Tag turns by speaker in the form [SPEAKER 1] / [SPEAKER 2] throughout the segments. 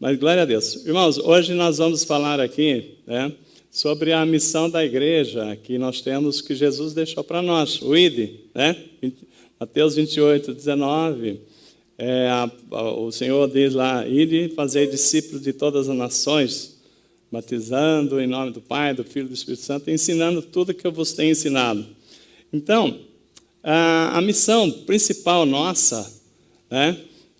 [SPEAKER 1] Mas glória a Deus. Irmãos, hoje nós vamos falar aqui, né, sobre a missão da igreja que nós temos, que Jesus deixou para nós, o ID, né? Mateus 28, 19, o Senhor diz lá, ide fazer discípulos de todas as nações, batizando em nome do Pai, do Filho e do Espírito Santo, ensinando tudo que eu vos tenho ensinado. Então, a missão principal nossa, né,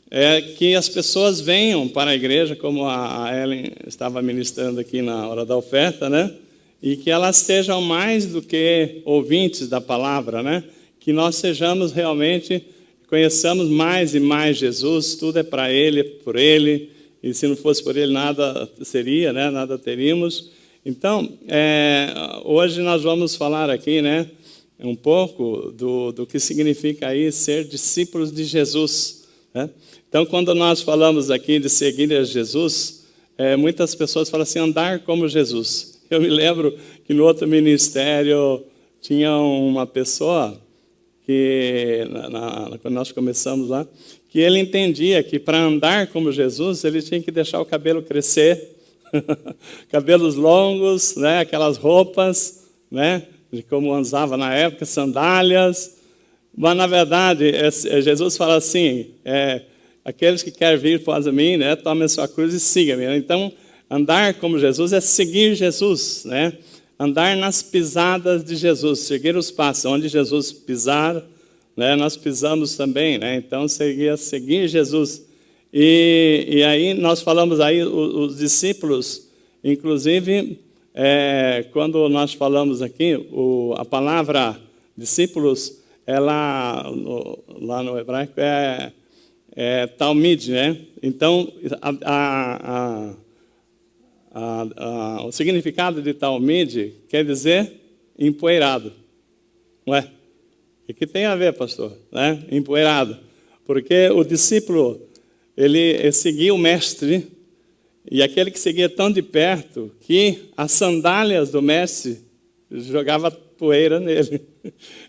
[SPEAKER 1] é que as pessoas venham para a igreja, como a Ellen estava ministrando aqui na hora da oferta, né? E que elas sejam mais do que ouvintes da palavra, né? Que nós sejamos realmente, conheçamos mais e mais Jesus, tudo é para Ele, por Ele, e se não fosse por Ele nada seria, né? Nada teríamos. Então, hoje nós vamos falar aqui, né, um pouco do que significa aí ser discípulos de Jesus, né? Então, quando nós falamos aqui de seguir a Jesus, muitas pessoas falam assim, andar como Jesus. Eu me lembro que no outro ministério tinha uma pessoa que, quando nós começamos lá, que ele entendia que para andar como Jesus, ele tinha que deixar o cabelo crescer, cabelos longos, né, aquelas roupas, né, de como usava na época, sandálias. Mas, na verdade, Jesus fala assim, aqueles que querem vir após mim, né, tomem a sua cruz e sigam-me. Então, andar como Jesus é seguir Jesus, né? Andar nas pisadas de Jesus, seguir os passos. Onde Jesus pisar, né, nós pisamos também, né? Então, seguir Jesus. E aí nós falamos aí, os discípulos, inclusive, quando nós falamos aqui, a palavra discípulos, ela, lá no hebraico, Talmid, né? Então, o significado de Talmid quer dizer empoeirado. Ué, o que tem a ver, pastor? Né? Empoeirado. Porque o discípulo, ele seguia o mestre, e aquele que seguia tão de perto que as sandálias do mestre jogava poeira nele.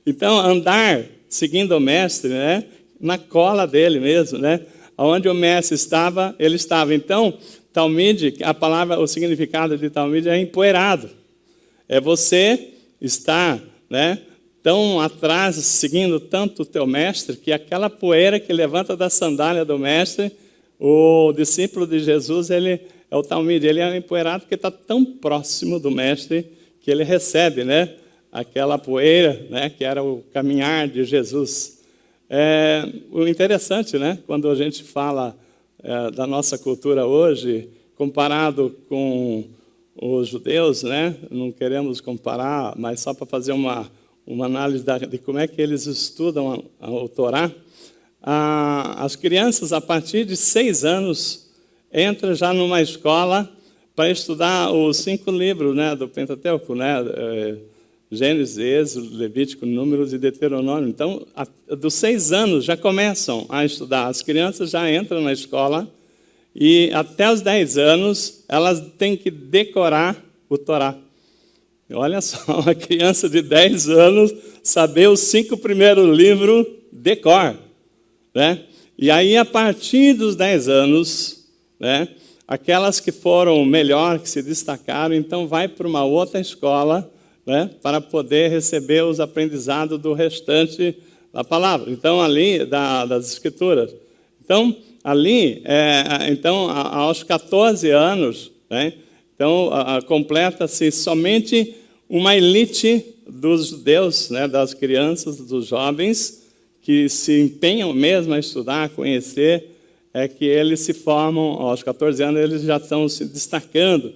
[SPEAKER 1] Então, andar seguindo o mestre, né, na cola dele mesmo, né? Onde o mestre estava, ele estava. Então, Talmid, a palavra, o significado de Talmid é empoeirado. É você estar, né, tão atrás, seguindo tanto o teu mestre, que aquela poeira que levanta da sandália do mestre, o discípulo de Jesus, ele é o Talmid, ele é empoeirado porque está tão próximo do mestre que ele recebe, né, aquela poeira, né, que era o caminhar de Jesus. O interessante, né, quando a gente fala da nossa cultura hoje, comparado com os judeus, né, não queremos comparar, mas só para fazer uma análise de como é que eles estudam o Torá, as crianças, a partir de 6 anos, entram já numa escola para estudar os 5 livros, né, do Pentateuco, né, Gênesis, Êxodo, Levítico, Números e Deuteronômio. Então, dos 6 anos já começam a estudar. As crianças já entram na escola e até os 10 anos elas têm que decorar o Torá. Olha só, uma criança de 10 anos saber os 5 primeiros livros de cor, né? E aí, a partir dos 10 anos, né, aquelas que foram melhor, que se destacaram, então vai para uma outra escola, né, para poder receber os aprendizados do restante da palavra. Então, ali, das Escrituras. Então, ali, então, aos 14 anos, né, então, completa-se somente uma elite dos judeus, né, das crianças, dos jovens, que se empenham mesmo a estudar, a conhecer, que eles se formam, aos 14 anos, eles já estão se destacando.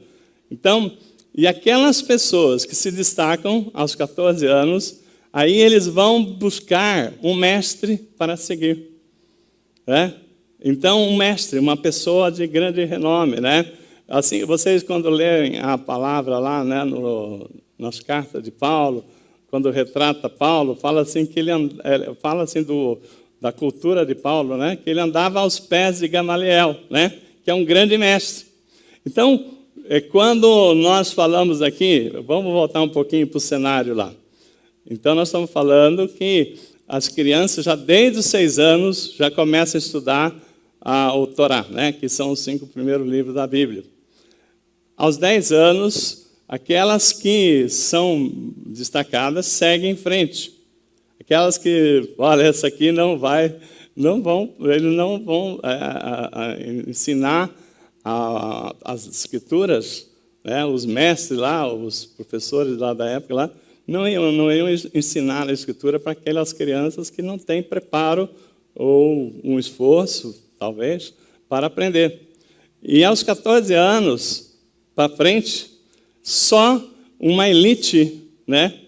[SPEAKER 1] Então, e aquelas pessoas que se destacam aos 14 anos, aí eles vão buscar um mestre para seguir, né? Então, um mestre, uma pessoa de grande renome, né? Assim, vocês quando lerem a palavra lá, né, nas cartas de Paulo, quando retrata Paulo, fala assim que ele fala assim da cultura de Paulo, né? Que ele andava aos pés de Gamaliel, né? Que é um grande mestre. Então, quando nós falamos aqui, vamos voltar um pouquinho para o cenário lá. Então, nós estamos falando que as crianças, já desde os 6 anos, já começam a estudar o Torá, né? Que são os 5 primeiros livros da Bíblia. Aos 10 anos, aquelas que são destacadas seguem em frente. Aquelas que, olha, essa aqui eles não vão ensinar as escrituras, né? Os mestres lá, os professores lá da época lá, não iam ensinar a escritura para aquelas crianças que não têm preparo ou um esforço, talvez, para aprender. E aos 14 anos para frente, só uma elite, né,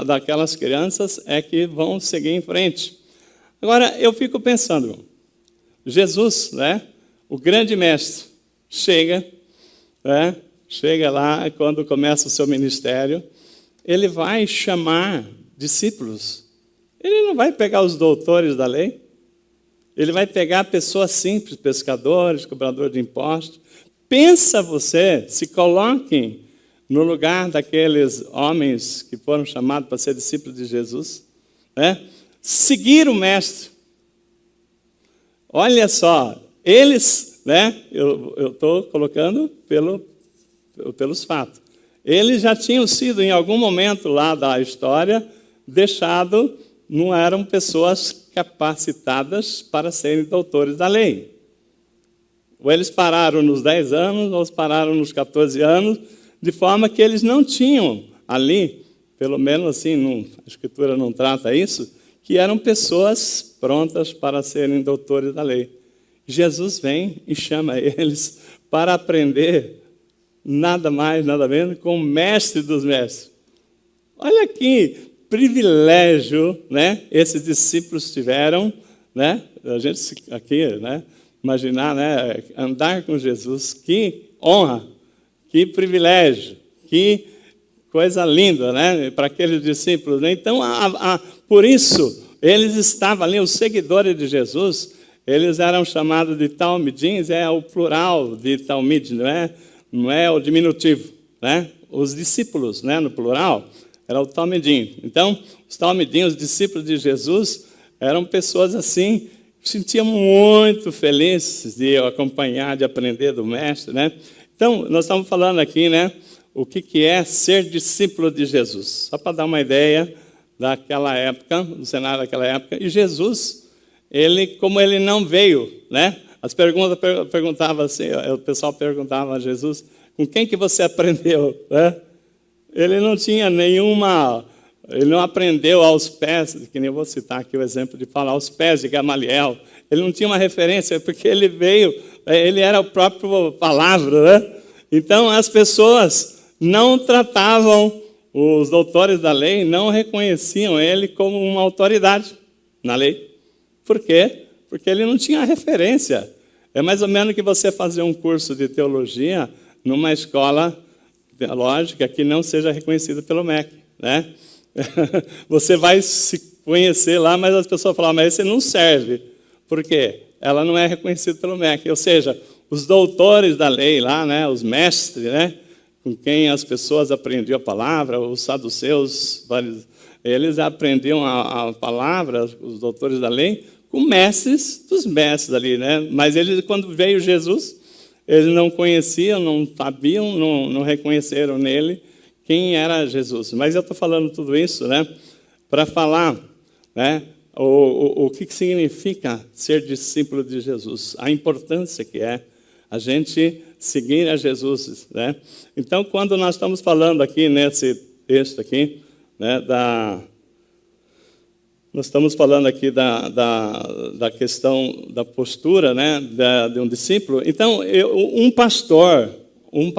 [SPEAKER 1] daquelas crianças é que vão seguir em frente. Agora, eu fico pensando, irmão, Jesus, né, o grande mestre, chega lá, quando começa o seu ministério, ele vai chamar discípulos. Ele não vai pegar os doutores da lei, ele vai pegar pessoas simples, pescadores, cobradores de impostos. Pensa você, se coloquem no lugar daqueles homens que foram chamados para ser discípulos de Jesus, né? Seguir o mestre. Olha só, eles, né? Eu estou colocando pelos fatos. Eles já tinham sido, em algum momento lá da história, não eram pessoas capacitadas para serem doutores da lei. Ou eles pararam nos 10 anos, ou eles pararam nos 14 anos, de forma que eles não tinham ali, pelo menos assim, a Escritura não trata isso, que eram pessoas prontas para serem doutores da lei. Jesus vem e chama eles para aprender nada mais, nada menos, com o mestre dos mestres. Olha que privilégio, né, esses discípulos tiveram, né? A gente aqui, né, imaginar, né, andar com Jesus, que honra, que privilégio, que coisa linda, né, para aqueles discípulos, né? Então, por isso, eles estavam ali, os seguidores de Jesus, eles eram chamados de talmidins, é o plural de talmid, não é o diminutivo, né? Os discípulos, né, no plural, era o talmidim. Então, os talmidins, os discípulos de Jesus, eram pessoas assim, que se sentiam muito felizes de acompanhar, de aprender do mestre, né? Então, nós estamos falando aqui, né, o que é ser discípulo de Jesus. Só para dar uma ideia daquela época, do cenário daquela época. E Jesus, como ele não veio, né? As perguntas perguntavam assim, o pessoal perguntava a Jesus, com quem que você aprendeu, né? Ele não tinha ele não aprendeu aos pés, que nem eu vou citar aqui o exemplo de falar aos pés de Gamaliel. Ele não tinha uma referência, porque ele veio, ele era o próprio palavra, né? Então, as pessoas não tratavam, os doutores da lei não reconheciam ele como uma autoridade na lei. Por quê? Porque ele não tinha referência. É mais ou menos que você fazer um curso de teologia numa escola teológica que não seja reconhecida pelo MEC, né? Você vai se conhecer lá, mas as pessoas falam, mas esse não serve. Por quê? Ela não é reconhecida pelo MEC. Ou seja, os doutores da lei lá, né, os mestres, né, com quem as pessoas aprendiam a palavra, os saduceus, eles aprendiam a palavra, os doutores da lei, com mestres dos mestres ali, né? Mas eles, quando veio Jesus, eles não conheciam, não sabiam, não reconheceram nele quem era Jesus. Mas eu estou falando tudo isso, né, para falar, né, o que significa ser discípulo de Jesus, a importância que é a gente seguir a Jesus, né? Então, quando nós estamos falando aqui nesse texto aqui, né, nós estamos falando aqui da questão da postura, né, de um discípulo. Então, um pastor, um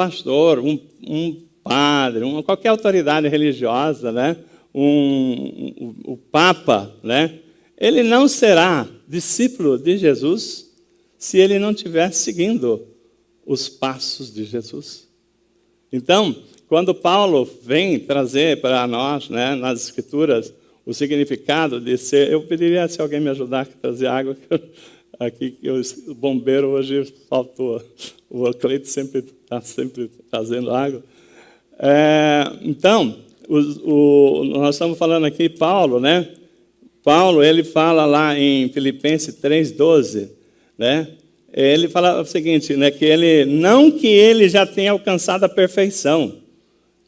[SPEAKER 1] padre, qualquer autoridade religiosa, né, o Papa, né, ele não será discípulo de Jesus se ele não estiver seguindo os passos de Jesus. Então, quando Paulo vem trazer para nós, né, nas Escrituras, o significado de ser... Eu pediria se alguém me ajudar a trazer água, aqui o bombeiro hoje faltou. O Cleito está sempre trazendo água. Então, nós estamos falando aqui, Paulo, né? Paulo, ele fala lá em Filipenses 3,12, né? Ele fala o seguinte, né, que ele já tenha alcançado a perfeição,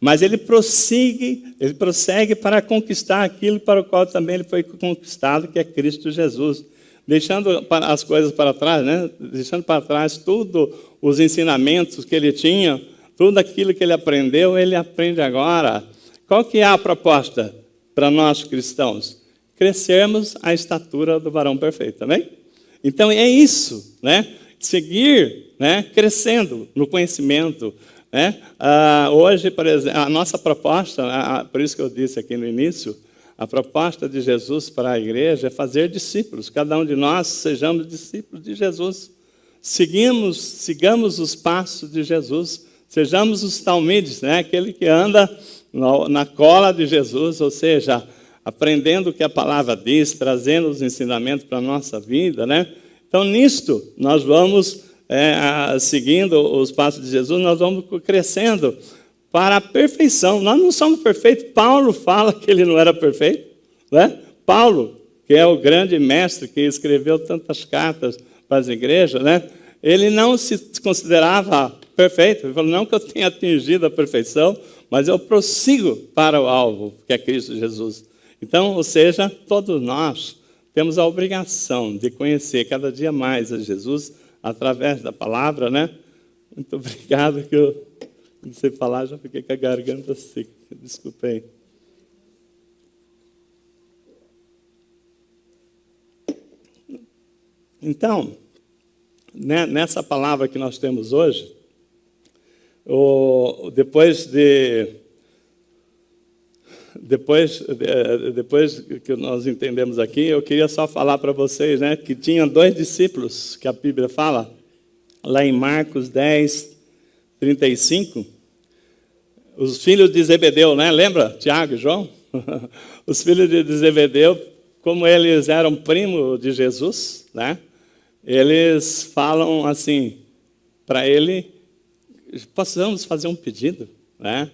[SPEAKER 1] mas ele prossegue para conquistar aquilo para o qual também ele foi conquistado, que é Cristo Jesus. Deixando as coisas para trás, né? Deixando para trás todos os ensinamentos que ele tinha, tudo aquilo que ele aprendeu, ele aprende agora. Qual que é a proposta para nós cristãos? Crescermos à estatura do varão perfeito, também? Então é isso, né? Seguir, né? Crescendo no conhecimento, né? Hoje, por exemplo, a nossa proposta, por isso que eu disse aqui no início, a proposta de Jesus para a igreja é fazer discípulos. Cada um de nós sejamos discípulos de Jesus. Sigamos os passos de Jesus. Sejamos os talmides, né? Aquele que anda na cola de Jesus, ou seja, aprendendo o que a palavra diz, trazendo os ensinamentos para a nossa vida, né? Então, nisto, nós vamos, seguindo os passos de Jesus, nós vamos crescendo para a perfeição. Nós não somos perfeitos. Paulo fala que ele não era perfeito, né? Paulo, que é o grande mestre que escreveu tantas cartas para as igrejas, né? Ele não se considerava perfeito. Ele falou, não que eu tenha atingido a perfeição, mas eu prossigo para o alvo, que é Cristo Jesus. Então, ou seja, todos nós temos a obrigação de conhecer cada dia mais a Jesus através da palavra, né? Muito obrigado que eu não sei falar, já fiquei com a garganta seca. Desculpe aí. Então, né, nessa palavra que nós temos hoje, depois que nós entendemos aqui, eu queria só falar para vocês, né, que tinha 2 discípulos, que a Bíblia fala, lá em Marcos 10, 35, os filhos de Zebedeu, né? Lembra? Tiago e João? Os filhos de Zebedeu, como eles eram primos de Jesus, né? Eles falam assim, para ele, possamos fazer um pedido, né?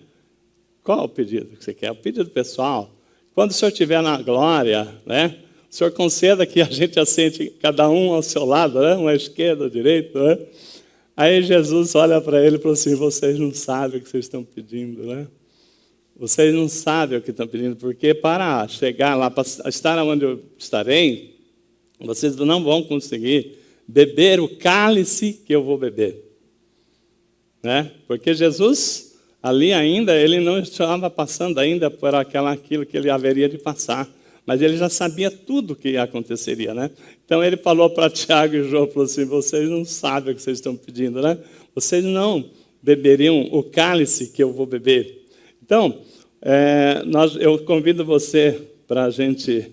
[SPEAKER 1] Qual o pedido que você quer? O pedido pessoal. Quando o Senhor estiver na glória, né? O Senhor conceda que a gente assente cada um ao seu lado, né? Uma à esquerda, à direita, né? Aí Jesus olha para ele e fala assim, vocês não sabem o que vocês estão pedindo, né? Vocês não sabem o que estão pedindo, porque para chegar lá, para estar onde eu estarei, vocês não vão conseguir beber o cálice que eu vou beber. Né? Porque Jesus, ali ainda, ele não estava passando ainda por aquilo que ele haveria de passar. Mas ele já sabia tudo o que aconteceria, né? Então ele falou para Tiago e João, falou assim, vocês não sabem o que vocês estão pedindo, né? Vocês não beberiam o cálice que eu vou beber. Então, eu convido você para a gente,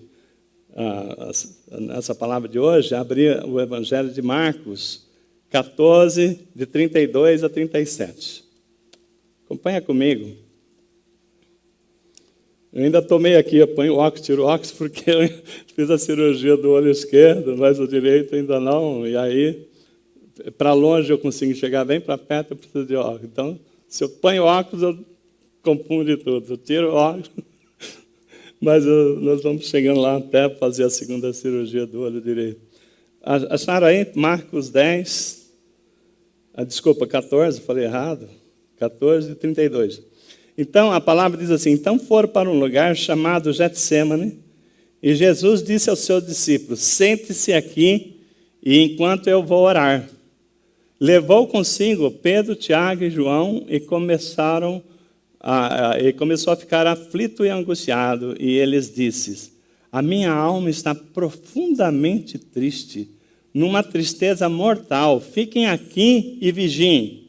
[SPEAKER 1] nessa palavra de hoje, abrir o Evangelho de Marcos 14, de 32 a 37. Acompanha comigo. Eu ainda tomei aqui, eu ponho o óculos, tiro o óculos, porque eu fiz a cirurgia do olho esquerdo, mas o direito ainda não. E aí, para longe eu consigo chegar bem, para perto eu preciso de óculos. Então, se eu ponho óculos, eu confundo tudo. Eu tiro o óculos, mas nós vamos chegando lá até fazer a segunda cirurgia do olho direito. Acharam aí? Marcos 10, desculpa, 14, falei errado. 14, 32. Então, a palavra diz assim, então foram para um lugar chamado Getsêmani, e Jesus disse aos seus discípulos, sente-se aqui, e enquanto eu vou orar. Levou consigo Pedro, Tiago e João, e começou a ficar aflito e angustiado, e eles disseram, a minha alma está profundamente triste, numa tristeza mortal, fiquem aqui e vigiem.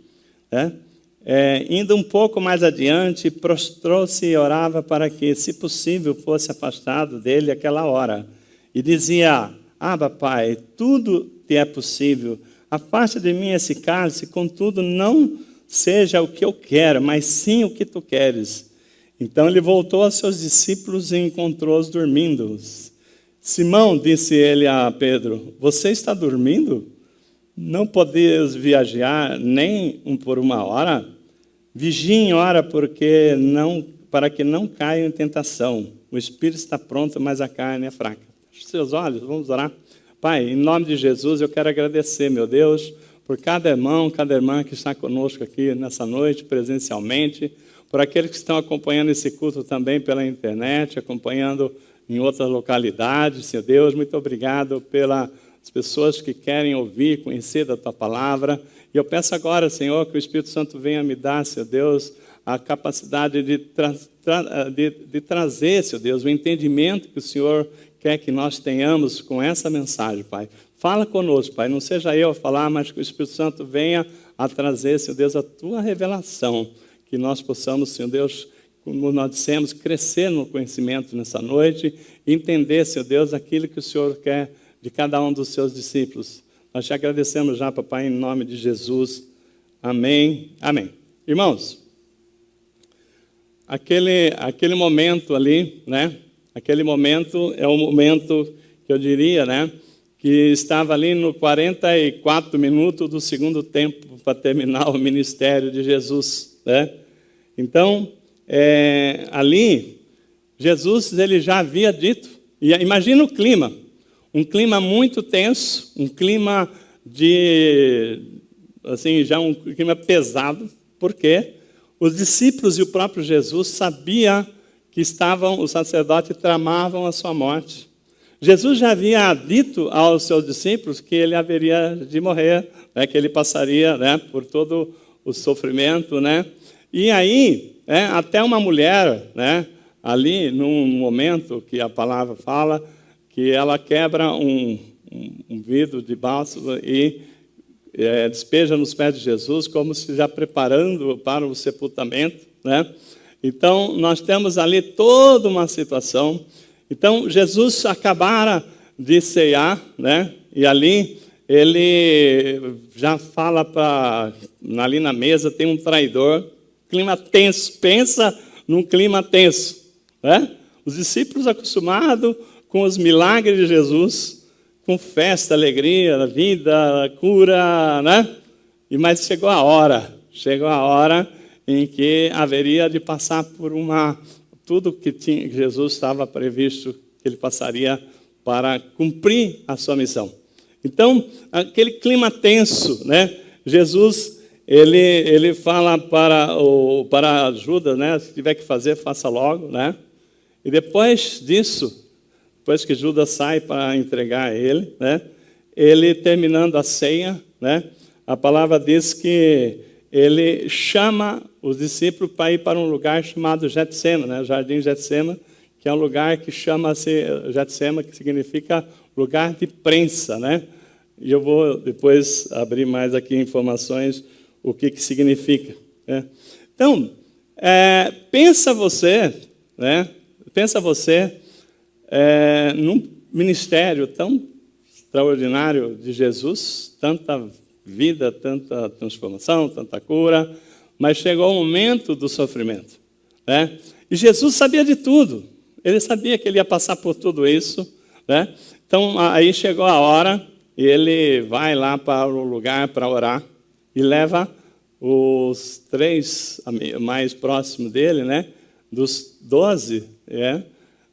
[SPEAKER 1] Indo um pouco mais adiante, prostrou-se e orava para que, se possível, fosse afastado dele aquela hora. E dizia, Abba, Pai, tudo te é possível, afasta de mim esse cálice, contudo, não seja o que eu quero, mas sim o que tu queres. Então ele voltou a seus discípulos e encontrou-os dormindo. Simão, disse ele a Pedro, você está dormindo? Não podeis viajar nem por uma hora? Vigiem, ora, para que não caiam em tentação. O espírito está pronto, mas a carne é fraca. Feche seus olhos, vamos orar. Pai, em nome de Jesus, eu quero agradecer, meu Deus, por cada irmão, cada irmã que está conosco aqui nessa noite, presencialmente, por aqueles que estão acompanhando esse culto também pela internet, acompanhando em outras localidades. Senhor Deus, muito obrigado pelas pessoas que querem ouvir, conhecer da Tua palavra. E eu peço agora, Senhor, que o Espírito Santo venha me dar, Senhor Deus, a capacidade de trazer, Senhor Deus, o entendimento que o Senhor quer que nós tenhamos com essa mensagem, Pai. Fala conosco, Pai, não seja eu a falar, mas que o Espírito Santo venha a trazer, Senhor Deus, a Tua revelação, que nós possamos, Senhor Deus, como nós dissemos, crescer no conhecimento nessa noite, entender, Senhor Deus, aquilo que o Senhor quer de cada um dos Seus discípulos. Nós te agradecemos já, papai, em nome de Jesus. Amém. Amém. Irmãos, aquele momento ali, né? Aquele momento é o momento que eu diria, né? Que estava ali no 44 minutos do segundo tempo para terminar o ministério de Jesus, né? Então, ali, Jesus ele já havia dito, e imagina o clima, um clima muito tenso, um clima já um clima pesado, porque os discípulos e o próprio Jesus sabiam que os sacerdotes tramavam a sua morte. Jesus já havia dito aos seus discípulos que ele haveria de morrer, né, que ele passaria, né, por todo o sofrimento, né? E aí, até uma mulher, né, ali num momento que a palavra fala que ela quebra um vidro de bálsamo e despeja nos pés de Jesus, como se já preparando para o sepultamento, né? Então, nós temos ali toda uma situação. Então, Jesus acabara de ceiar, né? E ali ele já fala ali na mesa tem um traidor, clima tenso, pensa num clima tenso, né? Os discípulos acostumados com os milagres de Jesus, com festa, alegria, vida, cura, né? Mas chegou a hora em que haveria de passar por tudo que Jesus estava previsto que ele passaria para cumprir a sua missão. Então, aquele clima tenso, né? Jesus, ele fala para Judas, né? Se tiver que fazer, faça logo, né? E depois disso, depois que Judas sai para entregar ele, né? Ele terminando a ceia, né? A palavra diz que ele chama os discípulos para ir para um lugar chamado Getsema, né? Jardim Getsema, que é um lugar que chama-se Getsema, que significa lugar de prensa, né? E eu vou depois abrir mais aqui informações o que significa, né? Então, pensa você, né? Pensa você num ministério tão extraordinário de Jesus, tanta vida, tanta transformação, tanta cura, mas chegou o momento do sofrimento, né? E Jesus sabia de tudo. Ele sabia que ele ia passar por tudo isso, né? Então, aí chegou a hora, e ele vai lá para o lugar para orar, e leva os 3 mais próximos dele, né? Dos 12,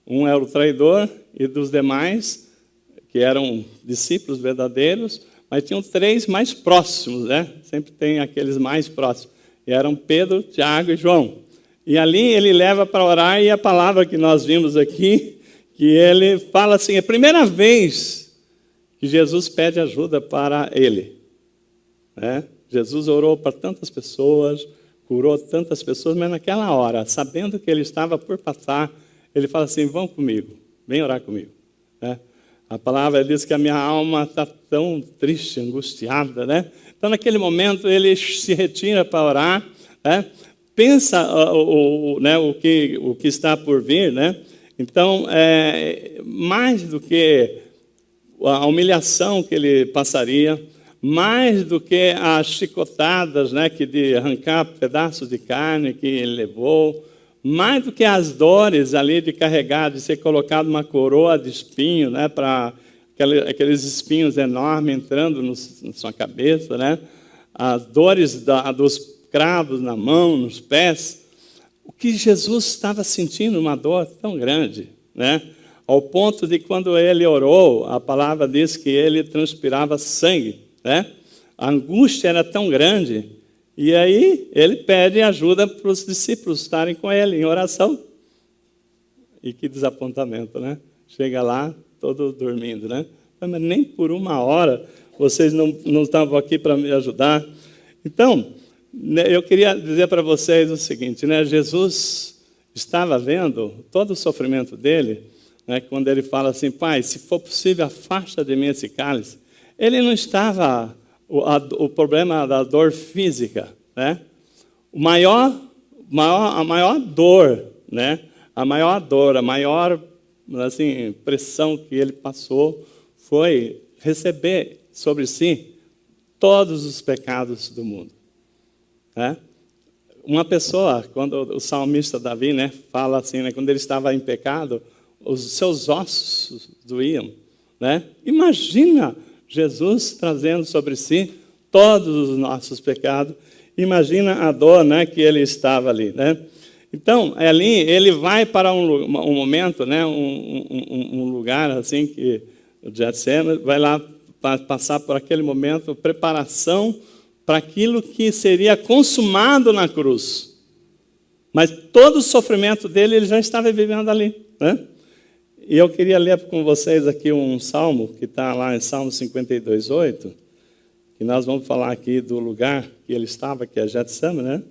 [SPEAKER 1] um era o traidor, e dos demais, que eram discípulos verdadeiros, mas tinham 3 mais próximos, né? Sempre tem aqueles mais próximos. E eram Pedro, Tiago e João. E ali ele leva para orar, e a palavra que nós vimos aqui, que ele fala assim, é a primeira vez que Jesus pede ajuda para ele, né? Jesus orou para tantas pessoas, curou tantas pessoas, mas naquela hora, sabendo que ele estava por passar, ele fala assim, vão comigo, vem orar comigo, né? A palavra diz que a minha alma está tão triste, angustiada, né? Então, naquele momento, ele se retira para orar, né? Pensa o que está por vir, né? Então, mais do que a humilhação que ele passaria, mais do que as chicotadas, né, de arrancar pedaços de carne que ele levou, mais do que as dores ali de carregar, de ser colocado uma coroa de espinho, né, para aqueles espinhos enormes entrando na sua cabeça, né, as dores dos cravos na mão, nos pés, o que Jesus estava sentindo uma dor tão grande, né? ao ponto de quando ele orou, a palavra diz que ele transpirava sangue, né? A angústia era tão grande, e aí ele pede ajuda para os discípulos estarem com ele em oração. E que desapontamento, né? Chega lá, todo dormindo, né? Mas nem por uma hora vocês não estavam aqui para me ajudar. Então, eu queria dizer para vocês o seguinte, né? Jesus estava vendo todo o sofrimento dele, né? Quando ele fala assim, Pai, se for possível, afasta de mim esse cálice. Ele não estava, o problema da dor física, né? A maior dor, né? A maior assim, pressão que ele passou foi receber sobre si todos os pecados do mundo. Né? Uma pessoa, quando o salmista Davi, né, fala assim, né, quando ele estava em pecado, os seus ossos doíam. Né? Imagina Jesus trazendo sobre si todos os nossos pecados. Imagina a dor, né, que ele estava ali. Né? Então, ali ele vai para um momento, né, um lugar assim que o Getsemane vai lá passar por aquele momento, preparação para aquilo que seria consumado na cruz. Mas todo o sofrimento dele ele já estava vivendo ali. Né? E eu queria ler com vocês aqui um salmo, que está lá em Salmo 52:8, que nós vamos falar aqui do lugar que ele estava, que é Getsemane, né?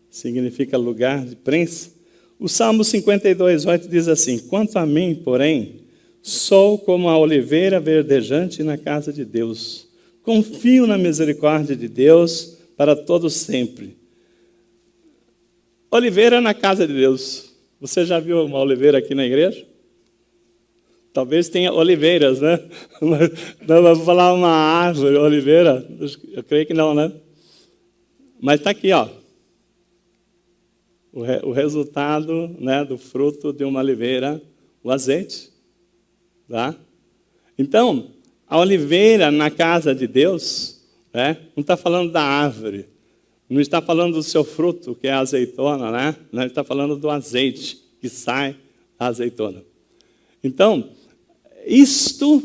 [SPEAKER 1] Significa lugar de prensa. O Salmo 52:8 diz assim, quanto a mim, porém, sou como a oliveira verdejante na casa de Deus. Confio na misericórdia de Deus para todo sempre. Oliveira na casa de Deus. Você já viu uma oliveira aqui na igreja? Talvez tenha oliveiras, né? Não vou falar uma árvore, oliveira. Eu creio que não, né? Mas está aqui, ó. O resultado, né, do fruto de uma oliveira, o azeite. Tá? Então, a oliveira na casa de Deus, né, não está falando da árvore, não está falando do seu fruto, que é a azeitona, né? Não está falando do azeite que sai da azeitona. Então, isto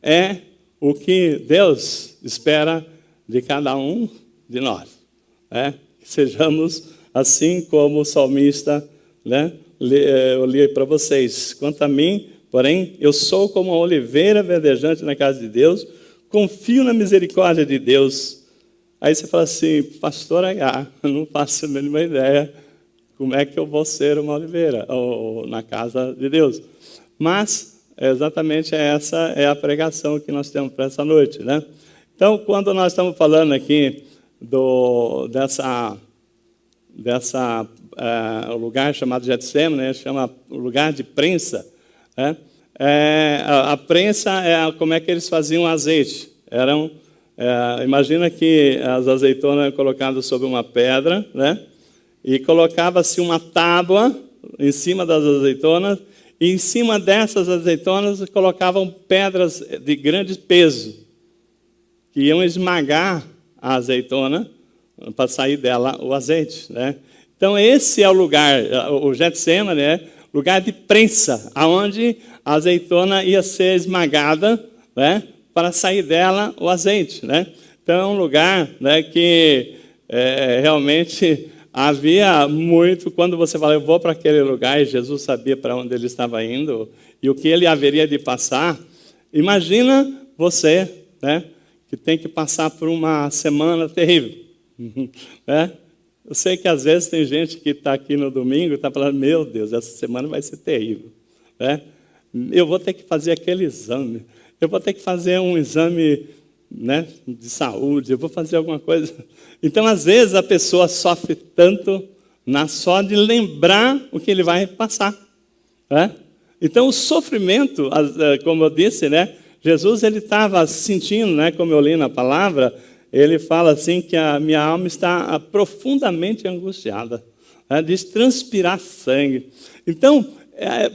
[SPEAKER 1] é o que Deus espera de cada um de nós. Né? Que sejamos assim como o salmista, né, eu li para vocês. Quanto a mim, porém, eu sou como a oliveira verdejante na casa de Deus, confio na misericórdia de Deus. Aí você fala assim, pastor H, eu não faço a mínima ideia como é que eu vou ser uma oliveira ou na casa de Deus. Mas, exatamente essa é a pregação que nós temos para essa noite. Né? Então, quando nós estamos falando aqui dessa lugar chamado Getsemane, né, chama lugar de prensa. Né? A prensa é como é que eles faziam azeite. Imagina que as azeitonas eram colocadas sobre uma pedra, né? E colocava-se uma tábua em cima das azeitonas, e em cima dessas azeitonas colocavam pedras de grande peso, que iam esmagar a azeitona, para sair dela o azeite. Né? Então, esse é o lugar, o Getsemane é lugar de prensa, onde a azeitona ia ser esmagada, né, para sair dela o azeite. Né? Então, é um lugar, né, que realmente havia muito, quando você fala, eu vou para aquele lugar, e Jesus sabia para onde ele estava indo, e o que ele haveria de passar. Imagina você, né, que tem que passar por uma semana terrível. Né? Eu sei que às vezes tem gente que está aqui no domingo e está falando, meu Deus, essa semana vai ser terrível. Né? Eu vou ter que fazer aquele exame, eu vou ter que fazer um exame, né, de saúde, eu vou fazer alguma coisa. Então, às vezes, a pessoa sofre tanto só de lembrar o que ele vai passar. Né? Então, o sofrimento, como eu disse, né, Jesus ele estava sentindo, né, como eu li na palavra, ele fala assim que a minha alma está profundamente angustiada, né, de transpirar sangue. Então,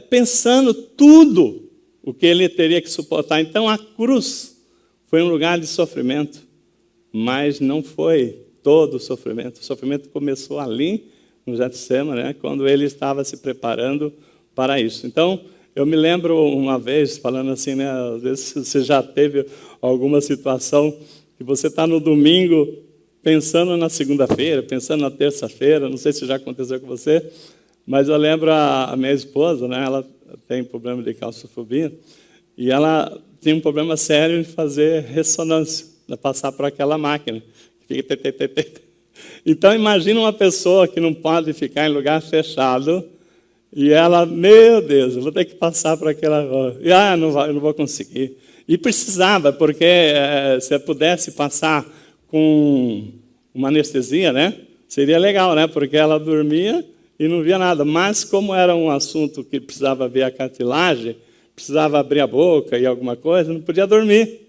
[SPEAKER 1] pensando tudo o que ele teria que suportar. Então, a cruz foi um lugar de sofrimento, mas não foi todo o sofrimento. O sofrimento começou ali, no Getsemane, né, quando ele estava se preparando para isso. Então, Eu me lembro uma vez, falando assim, né? Às vezes você já teve alguma situação que você está no domingo pensando na segunda-feira, pensando na terça-feira, não sei se já aconteceu com você, mas eu lembro a minha esposa, né? Ela tem problema de claustrofobia, e ela tem um problema sério de fazer ressonância, de passar por aquela máquina. Que fica... Então, imagina uma pessoa que não pode ficar em lugar fechado, e ela, meu Deus, eu vou ter que passar por aquela... eu não vou conseguir. E precisava, porque se eu pudesse passar com uma anestesia, né? Seria legal, né? Porque ela dormia e não via nada. Mas, como era um assunto que precisava ver a cartilagem, precisava abrir a boca e alguma coisa, não podia dormir.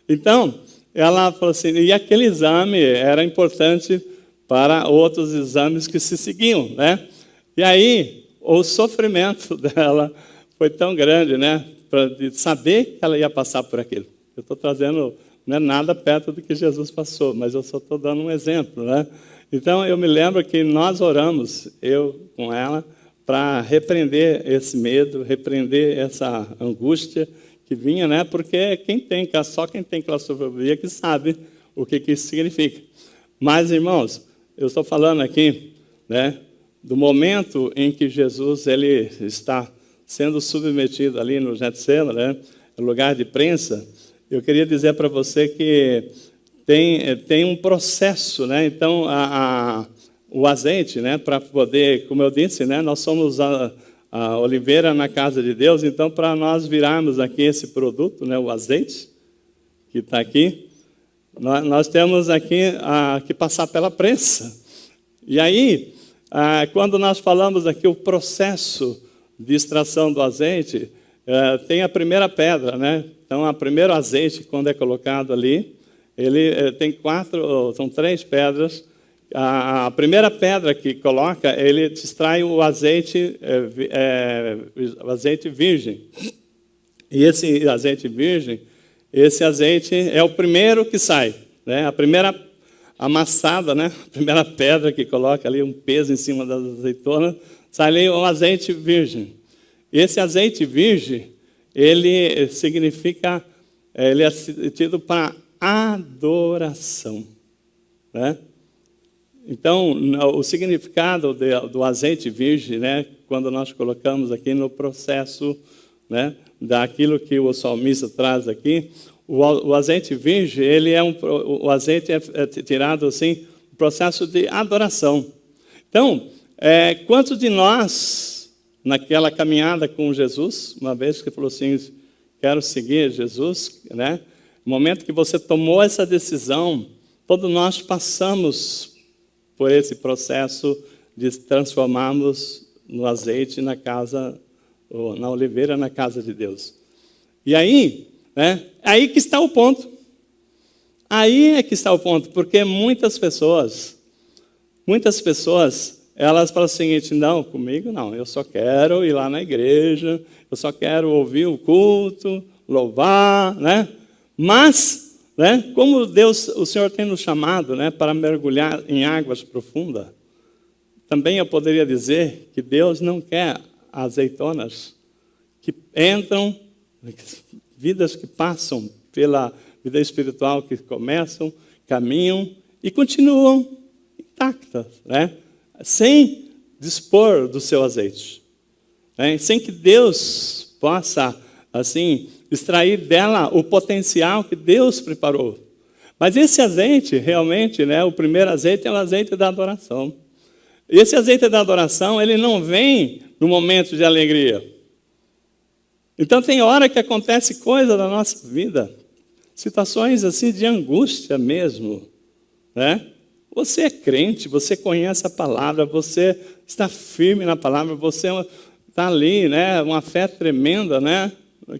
[SPEAKER 1] Então, ela falou assim, e aquele exame era importante para outros exames que se seguiam, né? E aí, o sofrimento dela foi tão grande, né? Para saber que ela ia passar por aquilo. Eu estou trazendo, não é nada perto do que Jesus passou, mas eu só estou dando um exemplo, né? Então, eu me lembro que nós oramos, eu com ela, para repreender esse medo, repreender essa angústia que vinha, né? Porque só quem tem claustrofobia que sabe o que isso significa. Mas, irmãos, eu estou falando aqui, né, do momento em que Jesus ele está sendo submetido ali no Getsemane, né, no lugar de prensa. Eu queria dizer para você que tem um processo, né? Então, o azeite, né, para poder, como eu disse, né, nós somos a oliveira na casa de Deus, então, para nós virarmos aqui esse produto, né, o azeite, que está aqui, nós temos aqui que passar pela prensa. E aí, quando nós falamos aqui o processo de extração do azeite, tem a primeira pedra, né? Então, o primeiro azeite, quando é colocado ali, ele tem são 3 pedras. A primeira pedra que coloca, ele extrai o azeite virgem. E esse azeite virgem, esse azeite é o primeiro que sai, né? A primeira amassada, né? A primeira pedra que coloca ali um peso em cima das azeitonas, sai ali o azeite virgem. Esse azeite virgem, ele significa, ele é tido para adoração, né? Então, o significado do azeite virgem, né, quando nós colocamos aqui no processo, né, daquilo que o salmista traz aqui, o azeite virgem, o azeite é tirado assim, no processo de adoração. Então, quantos de nós, naquela caminhada com Jesus, uma vez que falou assim, quero seguir Jesus, né? No momento que você tomou essa decisão, todos nós passamos por esse processo de transformarmos no azeite na casa, ou na oliveira na casa de Deus. E aí, né, aí que está o ponto. Aí é que está o ponto, porque muitas pessoas, elas falam o seguinte, não, comigo não, eu só quero ir lá na igreja, eu só quero ouvir o culto, louvar, né? Mas, né, como o Senhor tem nos chamado, né, para mergulhar em águas profundas, também eu poderia dizer que Deus não quer azeitonas que entram, vidas que passam pela vida espiritual, que começam, caminham e continuam intactas, né, sem dispor do seu azeite, né, sem que Deus possa, assim, extrair dela o potencial que Deus preparou. Mas esse azeite, realmente, né, o primeiro azeite é o azeite da adoração. Esse azeite da adoração, ele não vem no momento de alegria. Então, tem hora que acontece coisa na nossa vida, situações assim de angústia mesmo, né? Você é crente, você conhece a palavra, você está firme na palavra, você está ali, né, uma fé tremenda, né?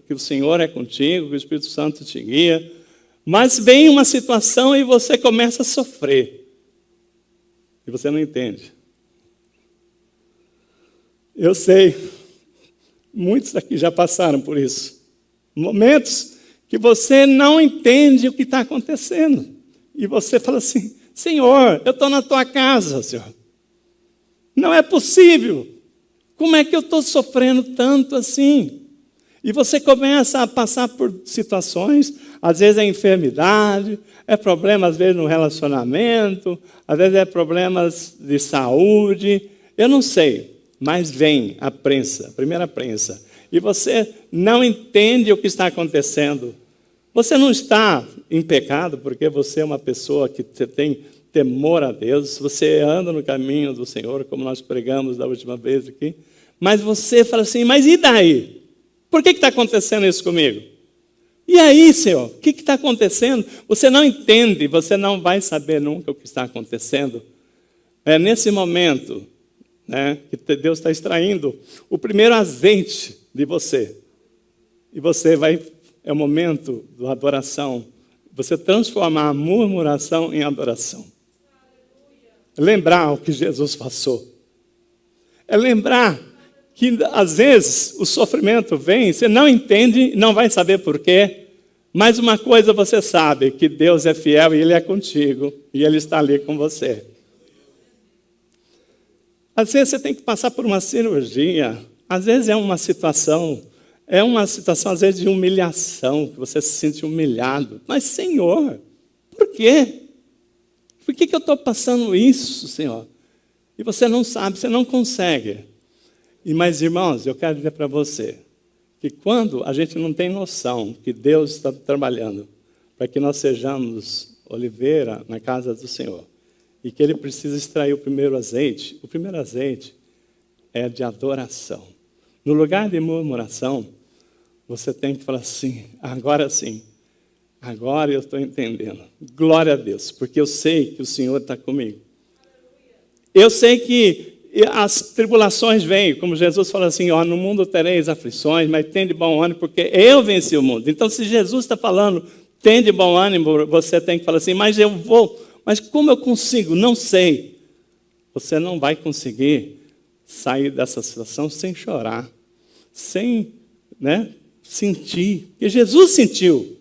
[SPEAKER 1] Que o Senhor é contigo, que o Espírito Santo te guia. Mas vem uma situação e você começa a sofrer. E você não entende. Eu sei, muitos aqui já passaram por isso. Momentos que você não entende o que está acontecendo. E você fala assim, Senhor, eu estou na tua casa, Senhor. Não é possível. Como é que eu estou sofrendo tanto assim? E você começa a passar por situações, às vezes é enfermidade, é problema, às vezes, no relacionamento, às vezes é problemas de saúde, eu não sei, mas vem a prensa, a primeira prensa, e você não entende o que está acontecendo. Você não está em pecado, porque você é uma pessoa que tem temor a Deus, você anda no caminho do Senhor, como nós pregamos da última vez aqui, mas você fala assim, mas e daí? Por que está acontecendo isso comigo? E aí, Senhor, o que está acontecendo? Você não entende, você não vai saber nunca o que está acontecendo. É nesse momento, né, que Deus está extraindo o primeiro azeite de você. E você vai, é o momento da adoração, você transformar a murmuração em adoração. Lembrar o que Jesus passou. É lembrar que às vezes o sofrimento vem, você não entende, não vai saber por quê, mas uma coisa você sabe, que Deus é fiel e Ele é contigo, e Ele está ali com você. Às vezes você tem que passar por uma cirurgia, às vezes é uma situação às vezes de humilhação, que você se sente humilhado. Mas Senhor, por quê? Por que eu estou passando isso, Senhor? E você não sabe, você não consegue. Mas, irmãos, eu quero dizer para você que quando a gente não tem noção que Deus está trabalhando para que nós sejamos oliveira na casa do Senhor e que Ele precisa extrair o primeiro azeite é de adoração. No lugar de murmuração, você tem que falar assim, agora sim, agora eu estou entendendo. Glória a Deus, porque eu sei que o Senhor está comigo. Eu sei que as tribulações vêm, como Jesus fala assim, ó, no mundo tereis aflições, mas tem de bom ânimo, porque eu venci o mundo. Então, se Jesus está falando, tem de bom ânimo, você tem que falar assim, mas eu vou, mas como eu consigo? Não sei. Você não vai conseguir sair dessa situação sem chorar, sem, né, sentir, porque Jesus sentiu.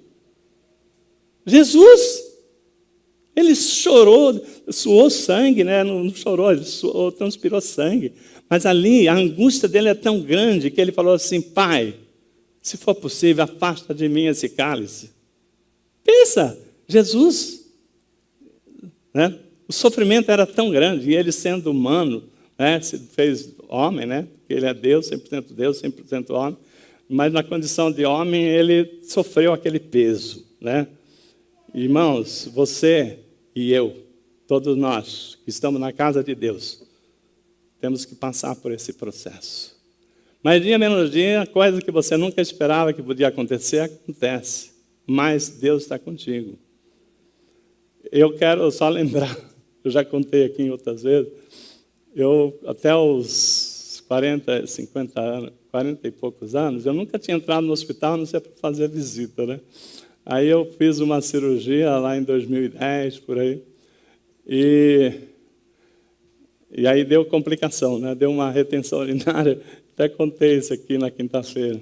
[SPEAKER 1] Jesus, Ele chorou, suou sangue, né? Não chorou, ele suou, transpirou sangue. Mas ali a angústia dele é tão grande que ele falou assim, Pai, se for possível, afasta de mim esse cálice. Pensa, Jesus, né? O sofrimento era tão grande, e ele sendo humano, né? Se fez homem, né? Ele é Deus, 100% homem, mas na condição de homem ele sofreu aquele peso, né? Irmãos, você e eu, todos nós que estamos na casa de Deus, temos que passar por esse processo. Mas dia menos dia, coisa que você nunca esperava que podia acontecer, acontece. Mas Deus está contigo. Eu quero só lembrar, eu já contei aqui em outras vezes, eu até os 40, 50 anos, 40 e poucos anos, eu nunca tinha entrado no hospital, a não ser para fazer visita, né? Aí eu fiz uma cirurgia lá em 2010, por aí, e aí deu complicação, né? Deu uma retenção urinária, até contei isso aqui na quinta-feira.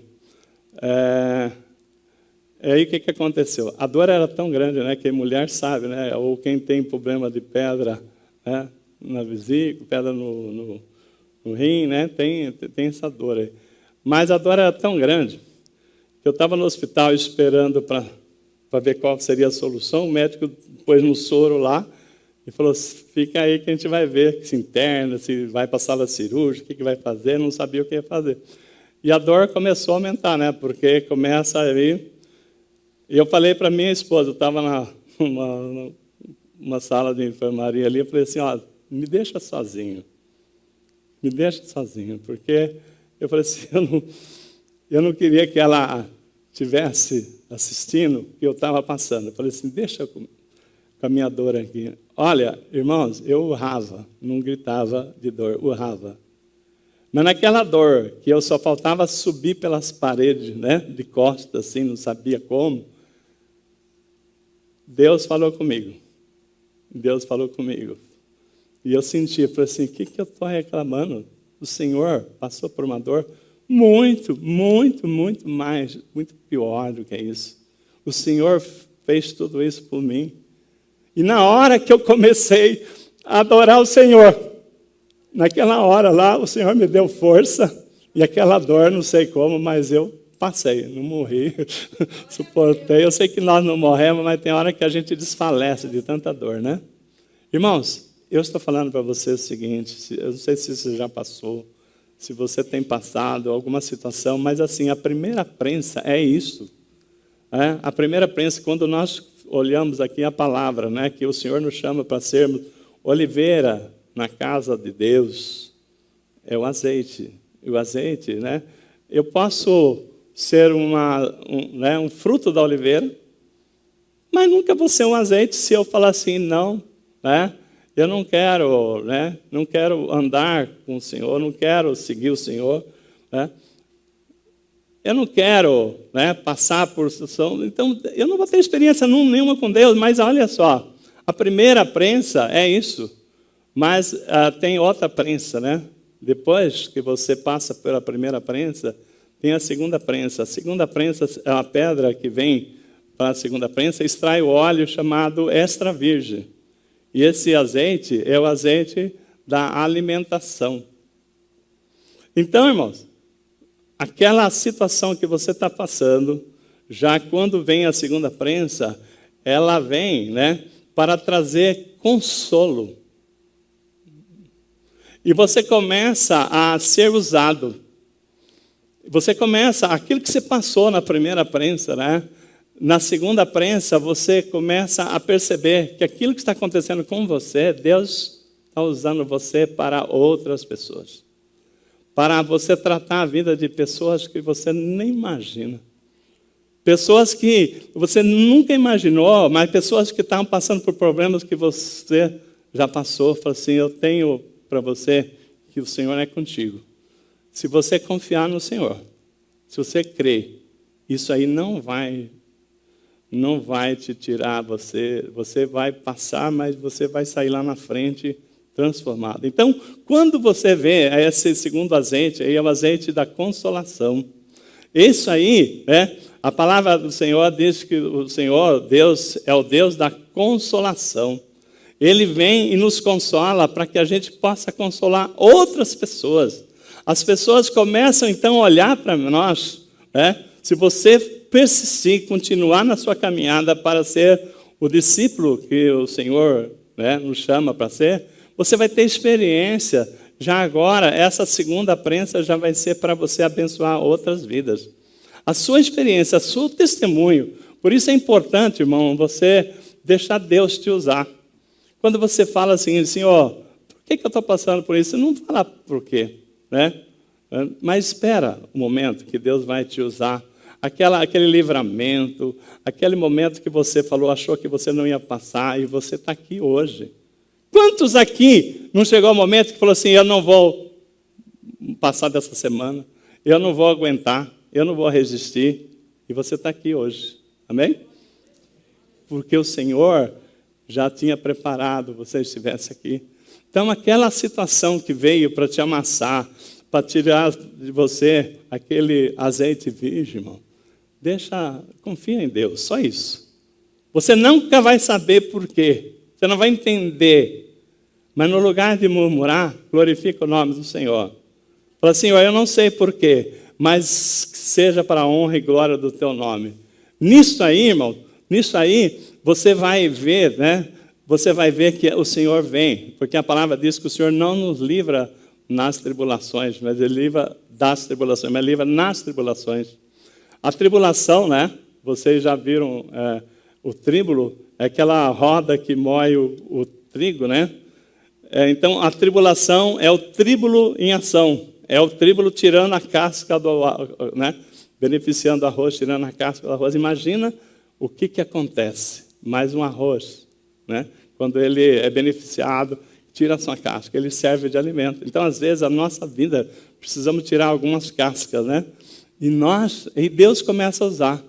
[SPEAKER 1] Aí o que aconteceu? A dor era tão grande, né, que a mulher sabe, né, ou quem tem problema de pedra, né, na vesícula, pedra no rim, né, tem essa dor aí. Mas a dor era tão grande que eu estava no hospital esperando para ver qual seria a solução. O médico pôs no soro lá e falou, fica aí que a gente vai ver se interna, se vai para a sala cirúrgica, o que vai fazer, não sabia o que ia fazer. E a dor começou a aumentar, né, porque começa a vir. E eu falei para minha esposa, eu estava numa sala de enfermaria ali, eu falei assim, ó, me deixa sozinho, porque eu falei assim, eu não queria que ela estivesse assistindo o que eu estava passando. Eu falei assim, deixa com a minha dor aqui. Olha, irmãos, eu urrava, não gritava de dor, urrava. Mas naquela dor, que eu só faltava subir pelas paredes, né, de costas, assim, não sabia como, Deus falou comigo. E eu senti, eu falei assim, o que eu estou reclamando? O Senhor passou por uma dor muito, muito, muito mais, muito pior do que isso. O Senhor fez tudo isso por mim. E na hora que eu comecei a adorar o Senhor, naquela hora lá, o Senhor me deu força, e aquela dor, não sei como, mas eu passei, não morri, suportei. Eu sei que nós não morremos, mas tem hora que a gente desfalece de tanta dor, né? Irmãos, eu estou falando para vocês o seguinte, eu não sei se você já passou, se você tem passado alguma situação, mas assim, a primeira prensa é isso. A primeira prensa, quando nós olhamos aqui a palavra, né, que o Senhor nos chama para sermos oliveira na casa de Deus, é o azeite. E o azeite, né? Eu posso ser um fruto da oliveira, mas nunca vou ser um azeite se eu falar assim, não, né? Eu não quero, né? Não quero andar com o Senhor, não quero seguir o Senhor, né? Eu não quero, né, passar por situação, então eu não vou ter experiência nenhuma com Deus, mas olha só, a primeira prensa é isso, mas tem outra prensa, né? Depois que você passa pela primeira prensa, tem a segunda prensa. A segunda prensa é uma pedra que vem para a segunda prensa, extrai o óleo chamado extra virgem. E esse azeite é o azeite da alimentação. Então, irmãos, aquela situação que você está passando, já quando vem a segunda prensa, ela vem, né, para trazer consolo. E você começa a ser usado. Você começa, aquilo que você passou na primeira prensa, né? Na segunda prensa, você começa a perceber que aquilo que está acontecendo com você, Deus está usando você para outras pessoas. Para você tratar a vida de pessoas que você nem imagina. Pessoas que você nunca imaginou, mas pessoas que estavam passando por problemas que você já passou. Fala assim, eu tenho para você que o Senhor é contigo. Se você confiar no Senhor, se você crer, isso aí não vai te tirar você vai passar, mas você vai sair lá na frente transformado. Então, quando você vê esse segundo azeite, aí é o azeite da consolação. Isso aí, né, a palavra do Senhor diz que o Senhor, Deus, é o Deus da consolação. Ele vem e nos consola para que a gente possa consolar outras pessoas. As pessoas começam, então, a olhar para nós, né? Se você persistir, continuar na sua caminhada para ser o discípulo que o Senhor, né, nos chama para ser, você vai ter experiência. Já agora, essa segunda prensa já vai ser para você abençoar outras vidas. A sua experiência, o seu testemunho. Por isso é importante, irmão, você deixar Deus te usar. Quando você fala assim, ó, por que eu estou passando por isso? Você não fala por quê, né? Mas espera o momento que Deus vai te usar. Aquele livramento, aquele momento que você falou, achou que você não ia passar e você está aqui hoje. Quantos aqui não chegou o momento que falou assim, eu não vou passar dessa semana, eu não vou aguentar, eu não vou resistir, e você está aqui hoje. Amém? Porque o Senhor já tinha preparado, você estivesse aqui. Então, aquela situação que veio para te amassar, para tirar de você aquele azeite virgem, irmão, confia em Deus, só isso. Você nunca vai saber por quê, você não vai entender, mas no lugar de murmurar, glorifica o nome do Senhor. Fala, Senhor, eu não sei por quê, mas seja para a honra e glória do teu nome. Nisso aí, irmão, você vai ver, né? Você vai ver que o Senhor vem, porque a palavra diz que o Senhor não nos livra nas tribulações, mas Ele livra das tribulações, mas livra nas tribulações. A tribulação, né? Vocês já viram o tríbulo, é aquela roda que moe o trigo, né? Então, a tribulação é o tríbulo em ação, é o tríbulo tirando a casca né? Beneficiando o arroz, tirando a casca do arroz. Imagina o que acontece, mais um arroz, né? Quando ele é beneficiado, tira a sua casca, ele serve de alimento. Então, às vezes, a nossa vida, precisamos tirar algumas cascas, né? E Deus começa a usar.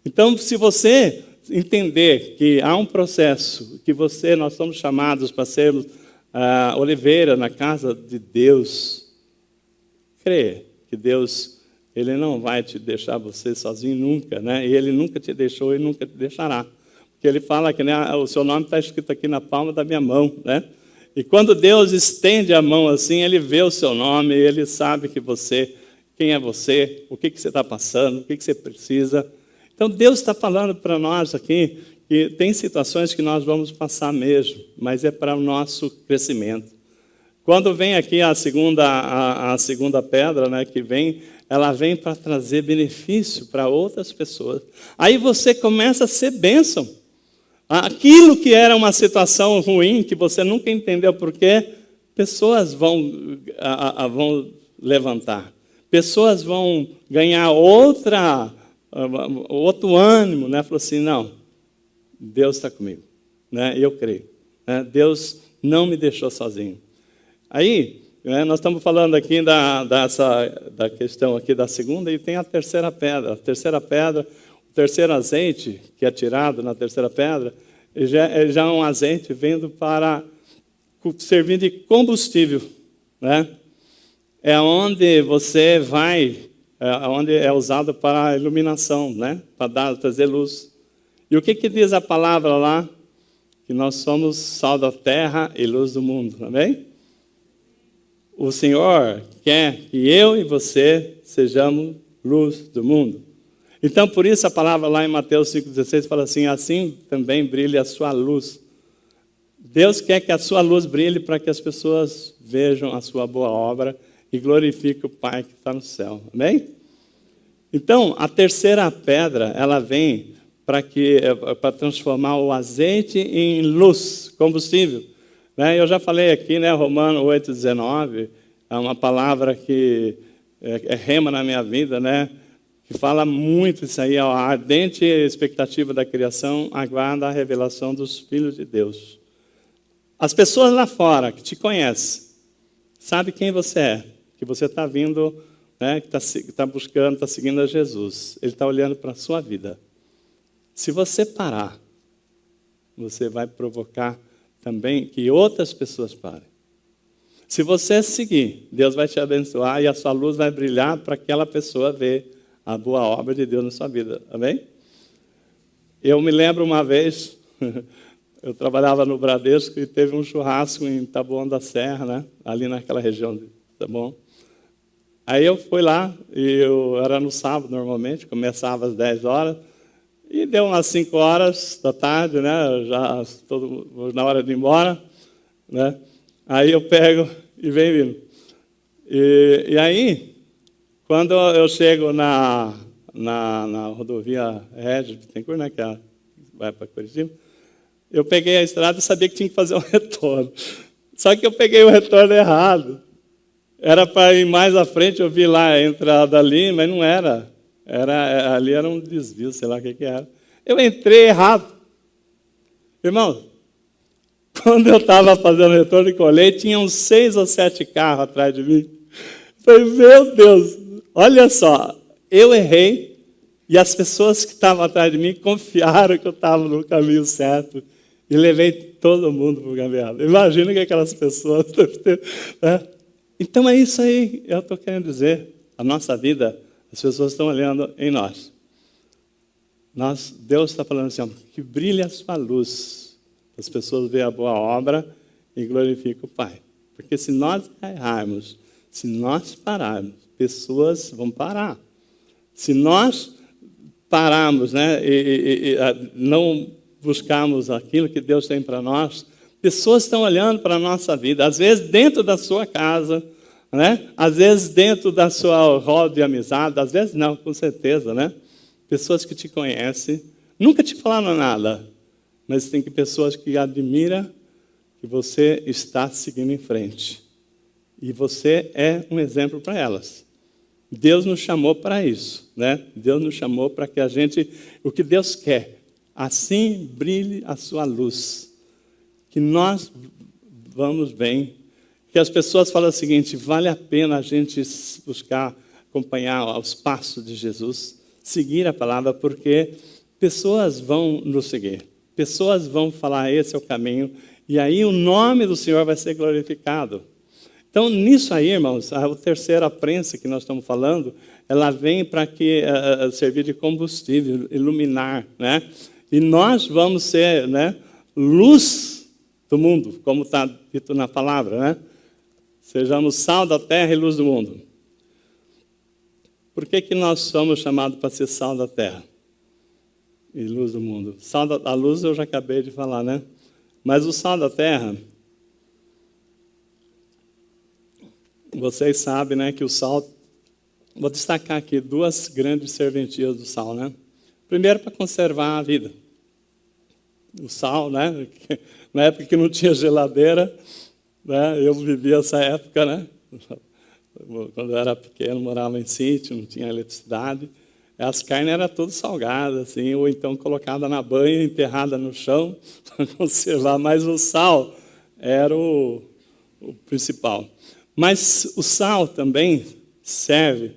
[SPEAKER 1] Então, se você entender que há um processo, que nós somos chamados para sermos oliveira na casa de Deus, crê que Deus, Ele não vai te deixar você sozinho nunca, né? E Ele nunca te deixou e nunca te deixará. Porque Ele fala que, né, o seu nome está escrito aqui na palma da minha mão, né? E quando Deus estende a mão assim, Ele vê o seu nome, Ele sabe que você quem é você, o que você está passando, o que você precisa. Então, Deus está falando para nós aqui que tem situações que nós vamos passar mesmo, mas é para o nosso crescimento. Quando vem aqui a segunda pedra, né, que vem, ela vem para trazer benefício para outras pessoas. Aí você começa a ser bênção. Aquilo que era uma situação ruim, que você nunca entendeu por quê, pessoas vão levantar. Pessoas vão ganhar outro ânimo, né? Falou assim, não, Deus está comigo, né? Eu creio. Né? Deus não me deixou sozinho. Aí, né, nós estamos falando aqui da questão aqui da segunda, e tem a terceira pedra. A terceira pedra, o terceiro azeite que é tirado na terceira pedra, já é um azeite vindo para servir de combustível, né? É onde você vai, onde é usado para a iluminação, né? Para trazer luz. E o que diz a palavra lá? Que nós somos sal da terra e luz do mundo, amém? O Senhor quer que eu e você sejamos luz do mundo. Então, por isso a palavra lá em Mateus 5,16 fala assim, assim também brilhe a sua luz. Deus quer que a sua luz brilhe para que as pessoas vejam a sua boa obra e glorifiquem o Pai que está no céu. Amém? Então, a terceira pedra, ela vem para transformar o azeite em luz, combustível. Né? Eu já falei aqui, né, Romanos 8,19, é uma palavra que é rema na minha vida, né? Que fala muito isso aí, a ardente expectativa da criação aguarda a revelação dos filhos de Deus. As pessoas lá fora que te conhecem, sabem quem você é, que você está vindo, né, que está buscando, está seguindo a Jesus. Ele está olhando para a sua vida. Se você parar, você vai provocar também que outras pessoas parem. Se você seguir, Deus vai te abençoar e a sua luz vai brilhar para aquela pessoa ver a boa obra de Deus na sua vida. Amém? Eu me lembro uma vez, eu trabalhava no Bradesco e teve um churrasco em Taboão da Serra, né? Ali naquela região de Taboão. Aí eu fui lá, e eu era no sábado normalmente, começava às 10 horas, e deu umas 5 horas da tarde, né? Já na hora de ir embora, né? Aí eu pego e venho vindo. E aí, quando eu chego na rodovia Régio Bittencourt, né, que vai para Curitiba, eu peguei a estrada e sabia que tinha que fazer um retorno. Só que eu peguei o retorno errado. Era para ir mais à frente, eu vi lá a entrada ali, mas não era. Ali era um desvio, sei lá o que era. Eu entrei errado. Irmão, quando eu estava fazendo o retorno e colei, tinha uns 6 ou 7 carros atrás de mim. Eu falei, meu Deus, olha só, eu errei e as pessoas que estavam atrás de mim confiaram que eu estava no caminho certo e levei todo mundo para o caminho errado. Imagina que aquelas pessoas... Né? Então é isso aí, eu estou querendo dizer. A nossa vida, as pessoas estão olhando em nós. Deus está falando assim, ó, que brilhe a sua luz. As pessoas veem a boa obra e glorificam o Pai. Porque se nós errarmos, se nós pararmos, pessoas vão parar. Se nós pararmos, né, e não buscarmos aquilo que Deus tem para nós, pessoas estão olhando para a nossa vida, às vezes dentro da sua casa, né? Às vezes dentro da sua roda de amizade, às vezes não, com certeza, né? Pessoas que te conhecem, nunca te falaram nada, mas tem pessoas que admiram que você está seguindo em frente. E você é um exemplo para elas. Deus nos chamou para isso, né? Deus nos chamou para que a gente, o que Deus quer, assim brilhe a sua luz. Que nós vamos bem, que as pessoas falam o seguinte, vale a pena a gente buscar, acompanhar os passos de Jesus, seguir a palavra, porque pessoas vão nos seguir, pessoas vão falar, esse é o caminho, e aí o nome do Senhor vai ser glorificado. Então, nisso aí, irmãos, a terceira prensa que nós estamos falando, ela vem para servir de combustível, iluminar, né? E nós vamos ser, né, luz do mundo, como está dito na palavra, né? Sejamos sal da terra e luz do mundo. Por que nós somos chamados para ser sal da terra e luz do mundo? A luz eu já acabei de falar, né? Mas o sal da terra, vocês sabem, né, que o sal... Vou destacar aqui duas grandes serventias do sal, né? Primeiro, para conservar a vida. O sal, né? Na época que não tinha geladeira, né? Eu vivi essa época, né? Quando eu era pequeno, morava em sítio, não tinha eletricidade. As carnes eram todas salgadas, assim, ou então colocadas na banha, enterrada no chão, para conservar. Mas o sal era o principal. Mas o sal também serve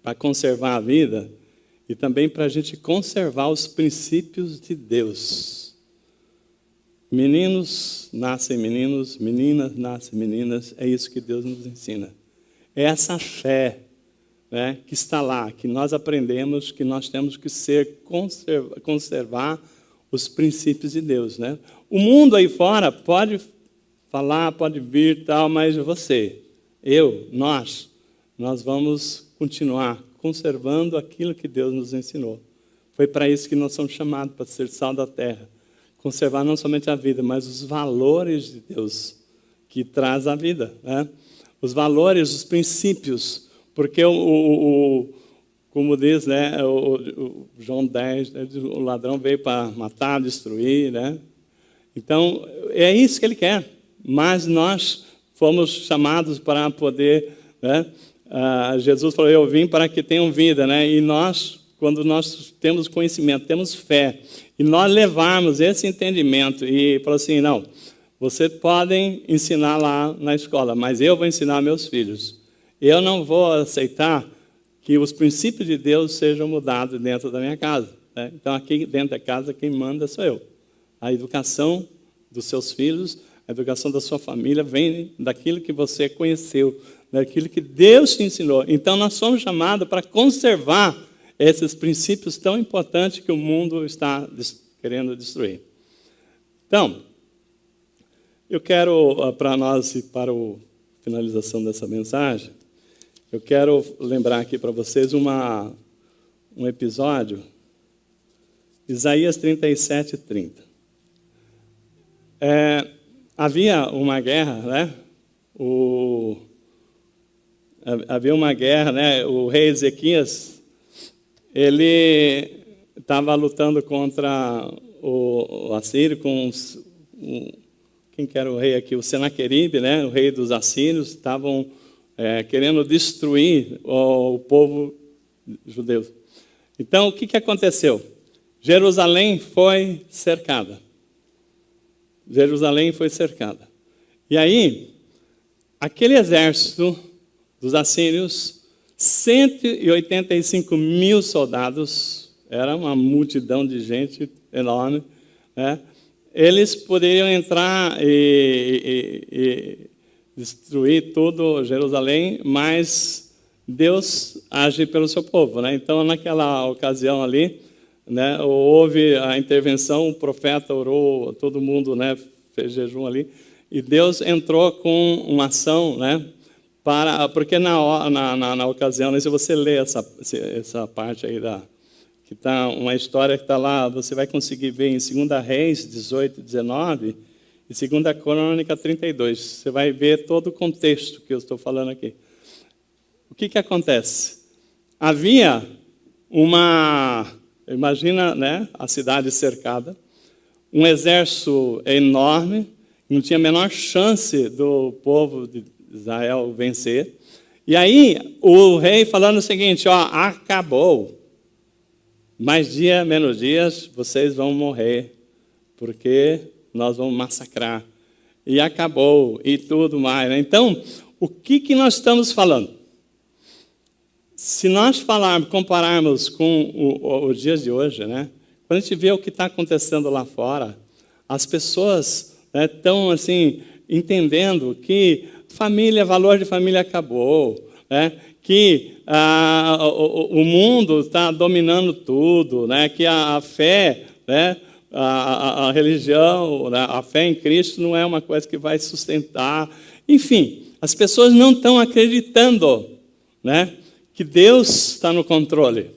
[SPEAKER 1] para conservar a vida e também para a gente conservar os princípios de Deus. Meninos nascem meninos, meninas nascem meninas, é isso que Deus nos ensina. É essa fé, né, que está lá, que nós aprendemos que nós temos que conservar os princípios de Deus. Né? O mundo aí fora pode falar, pode vir, tal, mas você, nós vamos continuar conservando aquilo que Deus nos ensinou. Foi para isso que nós somos chamados, para ser sal da terra. Conservar não somente a vida, mas os valores de Deus que traz a vida. Né? Os valores, os princípios. Porque, como diz, né, o João 10, né, o ladrão veio para matar, destruir. Né? Então, é isso que ele quer. Mas nós fomos chamados para poder... Né, Jesus falou, eu vim para que tenham vida. Né? E nós, quando nós temos conhecimento, temos fé, e nós levarmos esse entendimento e falar assim, não, vocês podem ensinar lá na escola, mas eu vou ensinar meus filhos. Eu não vou aceitar que os princípios de Deus sejam mudados dentro da minha casa. Né? Então, aqui dentro da casa, quem manda sou eu. A educação dos seus filhos, a educação da sua família vem daquilo que você conheceu, daquilo que Deus te ensinou. Então, nós somos chamados para conservar esses princípios tão importantes que o mundo está querendo destruir. Então, eu quero, para nós e para a finalização dessa mensagem, eu quero lembrar aqui para vocês um episódio, Isaías 37:30. Havia uma guerra, né? Havia uma guerra, né? O rei Ezequias, ele estava lutando contra o Assírio, quem que era o rei aqui? O Senaqueribe, né? O rei dos assírios, estavam querendo destruir o povo judeu. Então, o que aconteceu? Jerusalém foi cercada. Jerusalém foi cercada. E aí, aquele exército dos assírios, 185 mil soldados, era uma multidão de gente enorme, né? Eles poderiam entrar e destruir todo Jerusalém, mas Deus age pelo seu povo. Né? Então, naquela ocasião ali, né, houve a intervenção, o profeta orou, todo mundo, né, fez jejum ali, e Deus entrou com uma ação, né, porque na ocasião, né, se você ler essa parte aí, que está uma história que está lá, você vai conseguir ver em 2 Reis 18, 19 e 2 Crônica 32. Você vai ver todo o contexto que eu estou falando aqui. O que acontece? Havia imagina, né, a cidade cercada, um exército enorme, não tinha a menor chance do povo de Israel vencer. E aí o rei falando o seguinte, acabou. Mais dia, menos dias, vocês vão morrer, porque nós vamos massacrar. E acabou, e tudo mais. Né? Então, o que nós estamos falando? Se nós compararmos com os dias de hoje, né? Quando a gente vê o que está acontecendo lá fora, as pessoas estão assim, entendendo que valor de família acabou, né? Que o mundo está dominando tudo, né? Que a fé, né? A religião, né? A fé em Cristo não é uma coisa que vai sustentar. Enfim, as pessoas não estão acreditando, né? que Deus está no controle.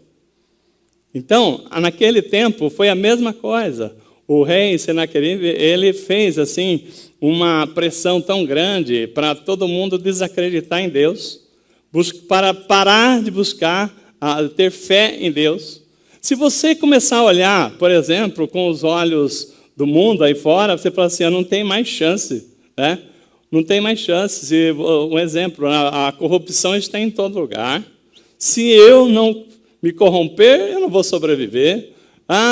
[SPEAKER 1] Então, naquele tempo, foi a mesma coisa. O rei Senaqueribe, ele fez assim uma pressão tão grande para todo mundo desacreditar em Deus, para parar de buscar ter fé em Deus. Se você começar a olhar, por exemplo, com os olhos do mundo aí fora, você fala assim, não tem mais chance, né? Não tem mais chance. Um exemplo, a corrupção está em todo lugar. Se eu não me corromper, eu não vou sobreviver.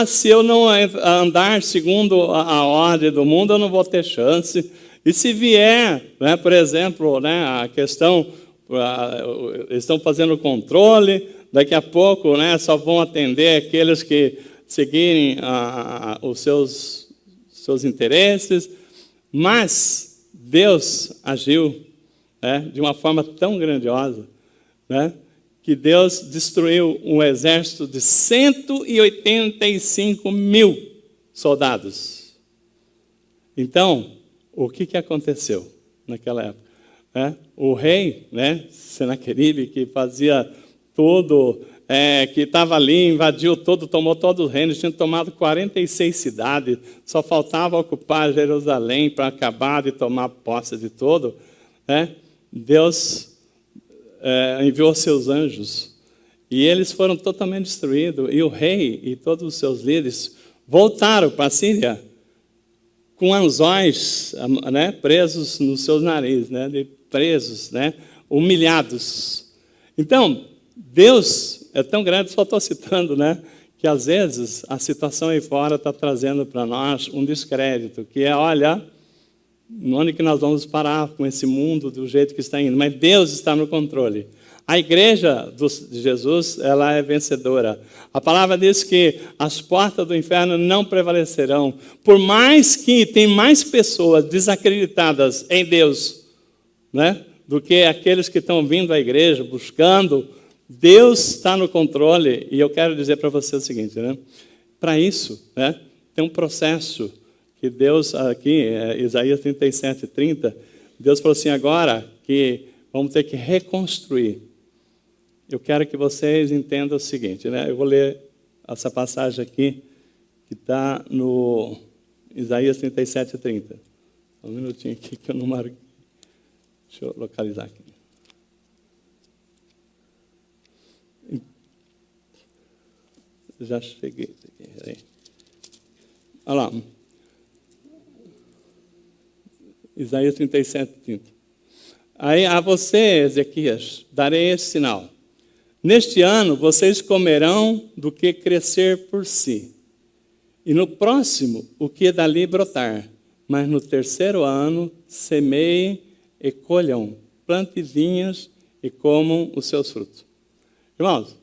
[SPEAKER 1] Se eu não andar segundo a ordem do mundo, eu não vou ter chance. E se vier, né, por exemplo, né, a questão, eles estão fazendo controle, daqui a pouco, né, só vão atender aqueles que seguirem os seus interesses. Mas Deus agiu, né, de uma forma tão grandiosa, né, que Deus destruiu um exército de 185 mil soldados. Então, o que aconteceu naquela época? O rei, né, Senaqueribe, que fazia tudo, que estava ali, invadiu todo, tomou todo o reino, tinha tomado 46 cidades, só faltava ocupar Jerusalém para acabar de tomar posse de tudo, né? Deus enviou seus anjos, e eles foram totalmente destruídos, e o rei e todos os seus líderes voltaram para a Síria com anzóis, né, presos nos seus narizes, né, presos, né, humilhados. Então, Deus é tão grande, só estou citando, né, que às vezes a situação aí fora está trazendo para nós um descrédito, que é, olha, onde que nós vamos parar com esse mundo do jeito que está indo? Mas Deus está no controle. A igreja de Jesus, ela é vencedora. A palavra diz que as portas do inferno não prevalecerão. Por mais que tem mais pessoas desacreditadas em Deus, né, do que aqueles que estão vindo à igreja, buscando, Deus está no controle. E eu quero dizer para você o seguinte, né? Para isso, né, tem um processo que Deus, aqui, Isaías 37, 30, Deus falou assim, agora que vamos ter que reconstruir. Eu quero que vocês entendam o seguinte, né? Eu vou ler essa passagem aqui, que está no Isaías 37, 30. Um minutinho aqui que eu não marquei. Deixa eu localizar aqui. Já cheguei. Olha lá. Isaías 37, 30. Aí a você, Ezequias, darei esse sinal. Neste ano vocês comerão do que crescer por si. E no próximo, o que dali brotar. Mas no terceiro ano, semeiem e colham, plantem vinhas e comam os seus frutos. Irmãos,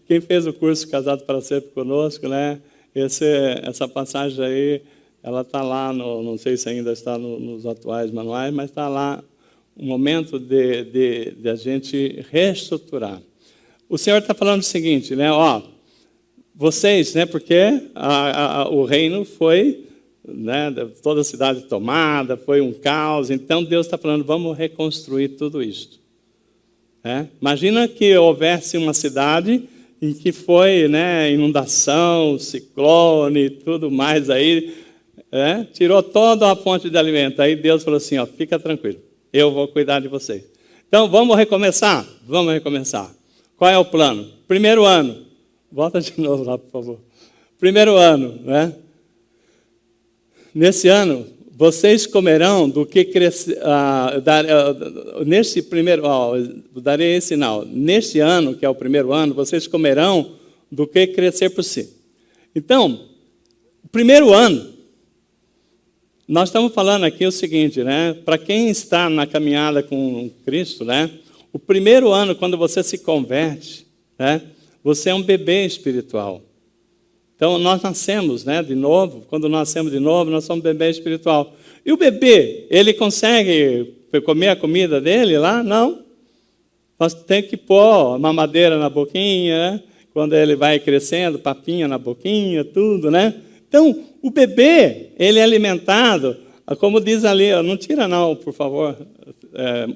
[SPEAKER 1] quem fez o curso Casado para Sempre conosco, né? Essa passagem aí, ela está lá, não sei se ainda está nos atuais manuais, mas está lá um momento de a gente reestruturar. O Senhor está falando o seguinte, né? Vocês, né? Porque o reino foi, né? Toda a cidade tomada, foi um caos. Então Deus está falando, vamos reconstruir tudo isso. Imagina que houvesse uma cidade em que foi, né? Inundação, ciclone, tudo mais aí. Tirou toda a fonte de alimento. Aí Deus falou assim, fica tranquilo, eu vou cuidar de vocês. Então, vamos recomeçar? Vamos recomeçar. Qual é o plano? Primeiro ano. Volta de novo lá, por favor. Primeiro ano, né? Nesse ano, vocês comerão do que crescer. Neste primeiro, darei esse sinal. Neste ano, que é o primeiro ano, vocês comerão do que crescer por si. Então, o primeiro ano, nós estamos falando aqui o seguinte, né? Para quem está na caminhada com Cristo, né? O primeiro ano, quando você se converte, né? Você é um bebê espiritual. Então, nós nascemos, né, de novo. Quando nascemos de novo, nós somos um bebê espiritual. E o bebê, ele consegue comer a comida dele lá? Não. Nós temos que pôr mamadeira na boquinha, né? Quando ele vai crescendo, papinha na boquinha, tudo, né? Então, o bebê, ele é alimentado, como diz ali, não tira não, por favor,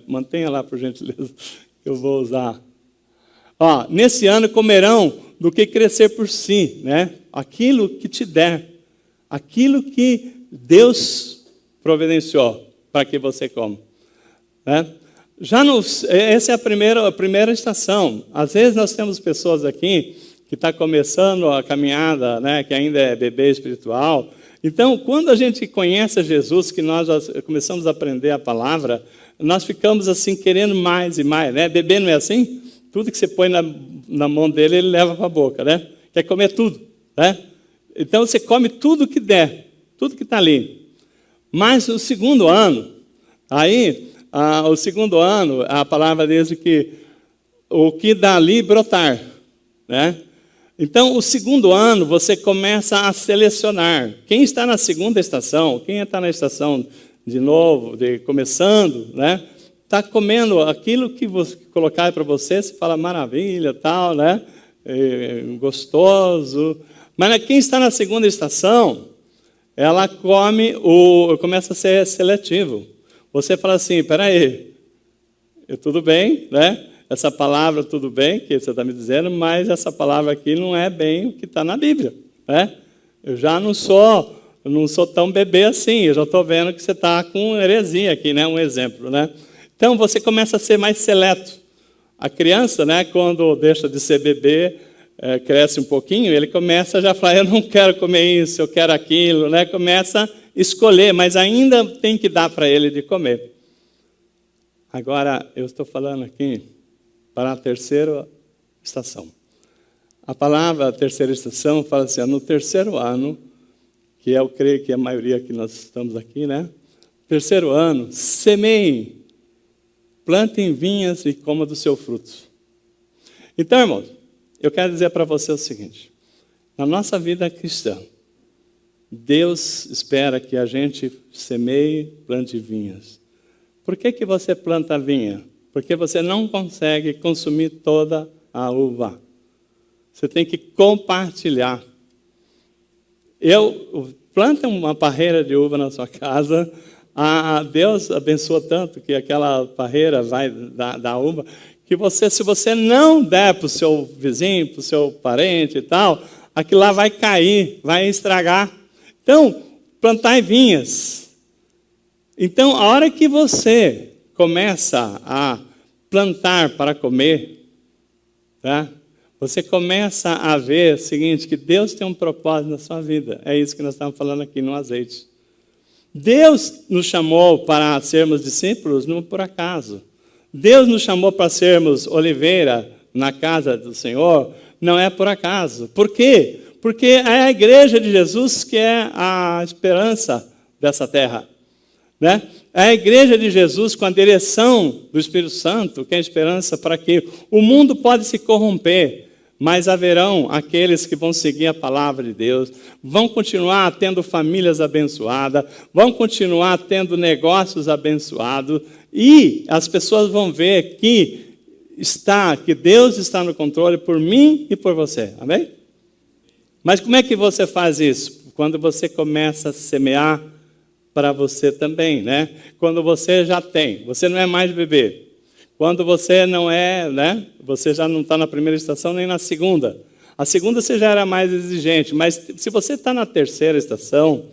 [SPEAKER 1] mantenha lá, por gentileza, que eu vou usar? Ó, nesse ano comerão do que crescer por si, né? Aquilo que te der, aquilo que Deus providenciou para que você coma, né? Essa é a primeira estação. Às vezes nós temos pessoas aqui que estão começando a caminhada, né? Que ainda é bebê espiritual. Então, quando a gente conhece Jesus, que nós já começamos a aprender a palavra, nós ficamos assim querendo mais e mais, né? Bebê não é assim? Tudo que você põe na mão dele, ele leva para a boca, né? Quer comer tudo, né? Então, você come tudo que der, tudo que está ali. Mas o segundo ano, o segundo ano, a palavra diz que o que dali brotar, né? Então, o segundo ano, você começa a selecionar. Quem está na segunda estação, quem está na estação de novo, começando, né? Está comendo aquilo que você colocar para você, você fala maravilha, tal, né? Gostoso. Mas quem está na segunda estação, ela começa a ser seletivo. Você fala assim, espera aí, tudo bem, né? Essa palavra tudo bem, que você está me dizendo, mas essa palavra aqui não é bem o que está na Bíblia, né? Eu já não sou tão bebê assim, eu já estou vendo que você está com heresia aqui, né? Um exemplo, né? Então, você começa a ser mais seleto. A criança, né, quando deixa de ser bebê, cresce um pouquinho, ele começa já a falar, eu não quero comer isso, eu quero aquilo, né? Começa a escolher, mas ainda tem que dar para ele de comer. Agora, eu estou falando aqui para a terceira estação. A palavra terceira estação fala assim, no terceiro ano, que eu creio que é a maioria que nós estamos aqui, né? Terceiro ano, semeiem, plantem vinhas e coma do seu fruto. Então, irmãos, eu quero dizer para você o seguinte, na nossa vida cristã, Deus espera que a gente semeie, plante vinhas. Por que você planta a vinha? Porque você não consegue consumir toda a uva. Você tem que compartilhar. Planta uma parreira de uva na sua casa. Deus abençoa tanto que aquela parreira vai dar uva, que se você não der para o seu vizinho, para o seu parente e tal, aquilo lá vai cair, vai estragar. Então, plantar vinhas. Então, a hora que você começa a plantar para comer, tá? Você começa a ver o seguinte, que Deus tem um propósito na sua vida. É isso que nós estamos falando aqui no azeite. Deus nos chamou para sermos discípulos não por acaso. Deus nos chamou para sermos oliveira na casa do Senhor, não é por acaso. Por quê? Porque é a igreja de Jesus que é a esperança dessa terra, né? É a igreja de Jesus com a direção do Espírito Santo, que é a esperança para que o mundo pode se corromper, mas haverão aqueles que vão seguir a palavra de Deus, vão continuar tendo famílias abençoadas, vão continuar tendo negócios abençoados, e as pessoas vão ver que Deus está no controle por mim e por você. Amém? Mas como é que você faz isso? Quando você começa a semear para você também, né? Quando você já tem, você não é mais bebê. Quando você não é, né? Você já não está na primeira estação nem na segunda. A segunda você já era mais exigente, mas se você está na terceira estação,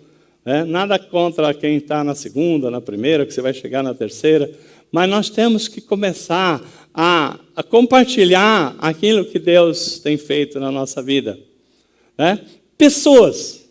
[SPEAKER 1] né? Nada contra quem está na segunda, na primeira, que você vai chegar na terceira, mas nós temos que começar a compartilhar aquilo que Deus tem feito na nossa vida, né? Pessoas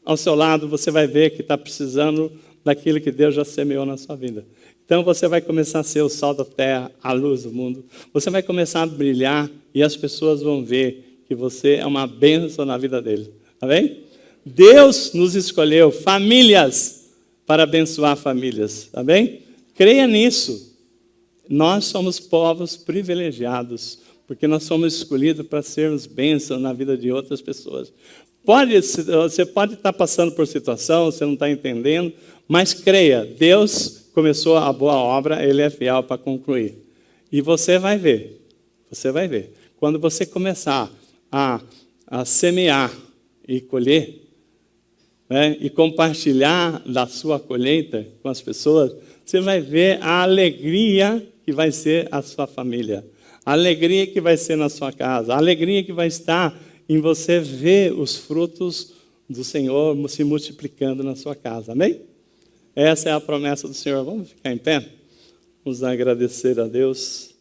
[SPEAKER 1] ao seu lado, você vai ver que está precisando daquilo que Deus já semeou na sua vida. Então você vai começar a ser o sal da terra, a luz do mundo. Você vai começar a brilhar e as pessoas vão ver que você é uma bênção na vida deles. Amém? Deus nos escolheu famílias para abençoar famílias. Amém? Creia nisso. Nós somos povos privilegiados, porque nós somos escolhidos para sermos bênçãos na vida de outras pessoas. Você pode estar passando por situação, você não está entendendo, mas creia, Deus começou a boa obra, Ele é fiel para concluir. E você vai ver. Quando você começar a semear e colher, né, e compartilhar da sua colheita com as pessoas, você vai ver a alegria que vai ser a sua família. a alegria que vai ser na sua casa, a alegria que vai estar em você ver os frutos do Senhor se multiplicando na sua casa. Amém? Essa é a promessa do Senhor. Vamos ficar em pé? Vamos agradecer a Deus.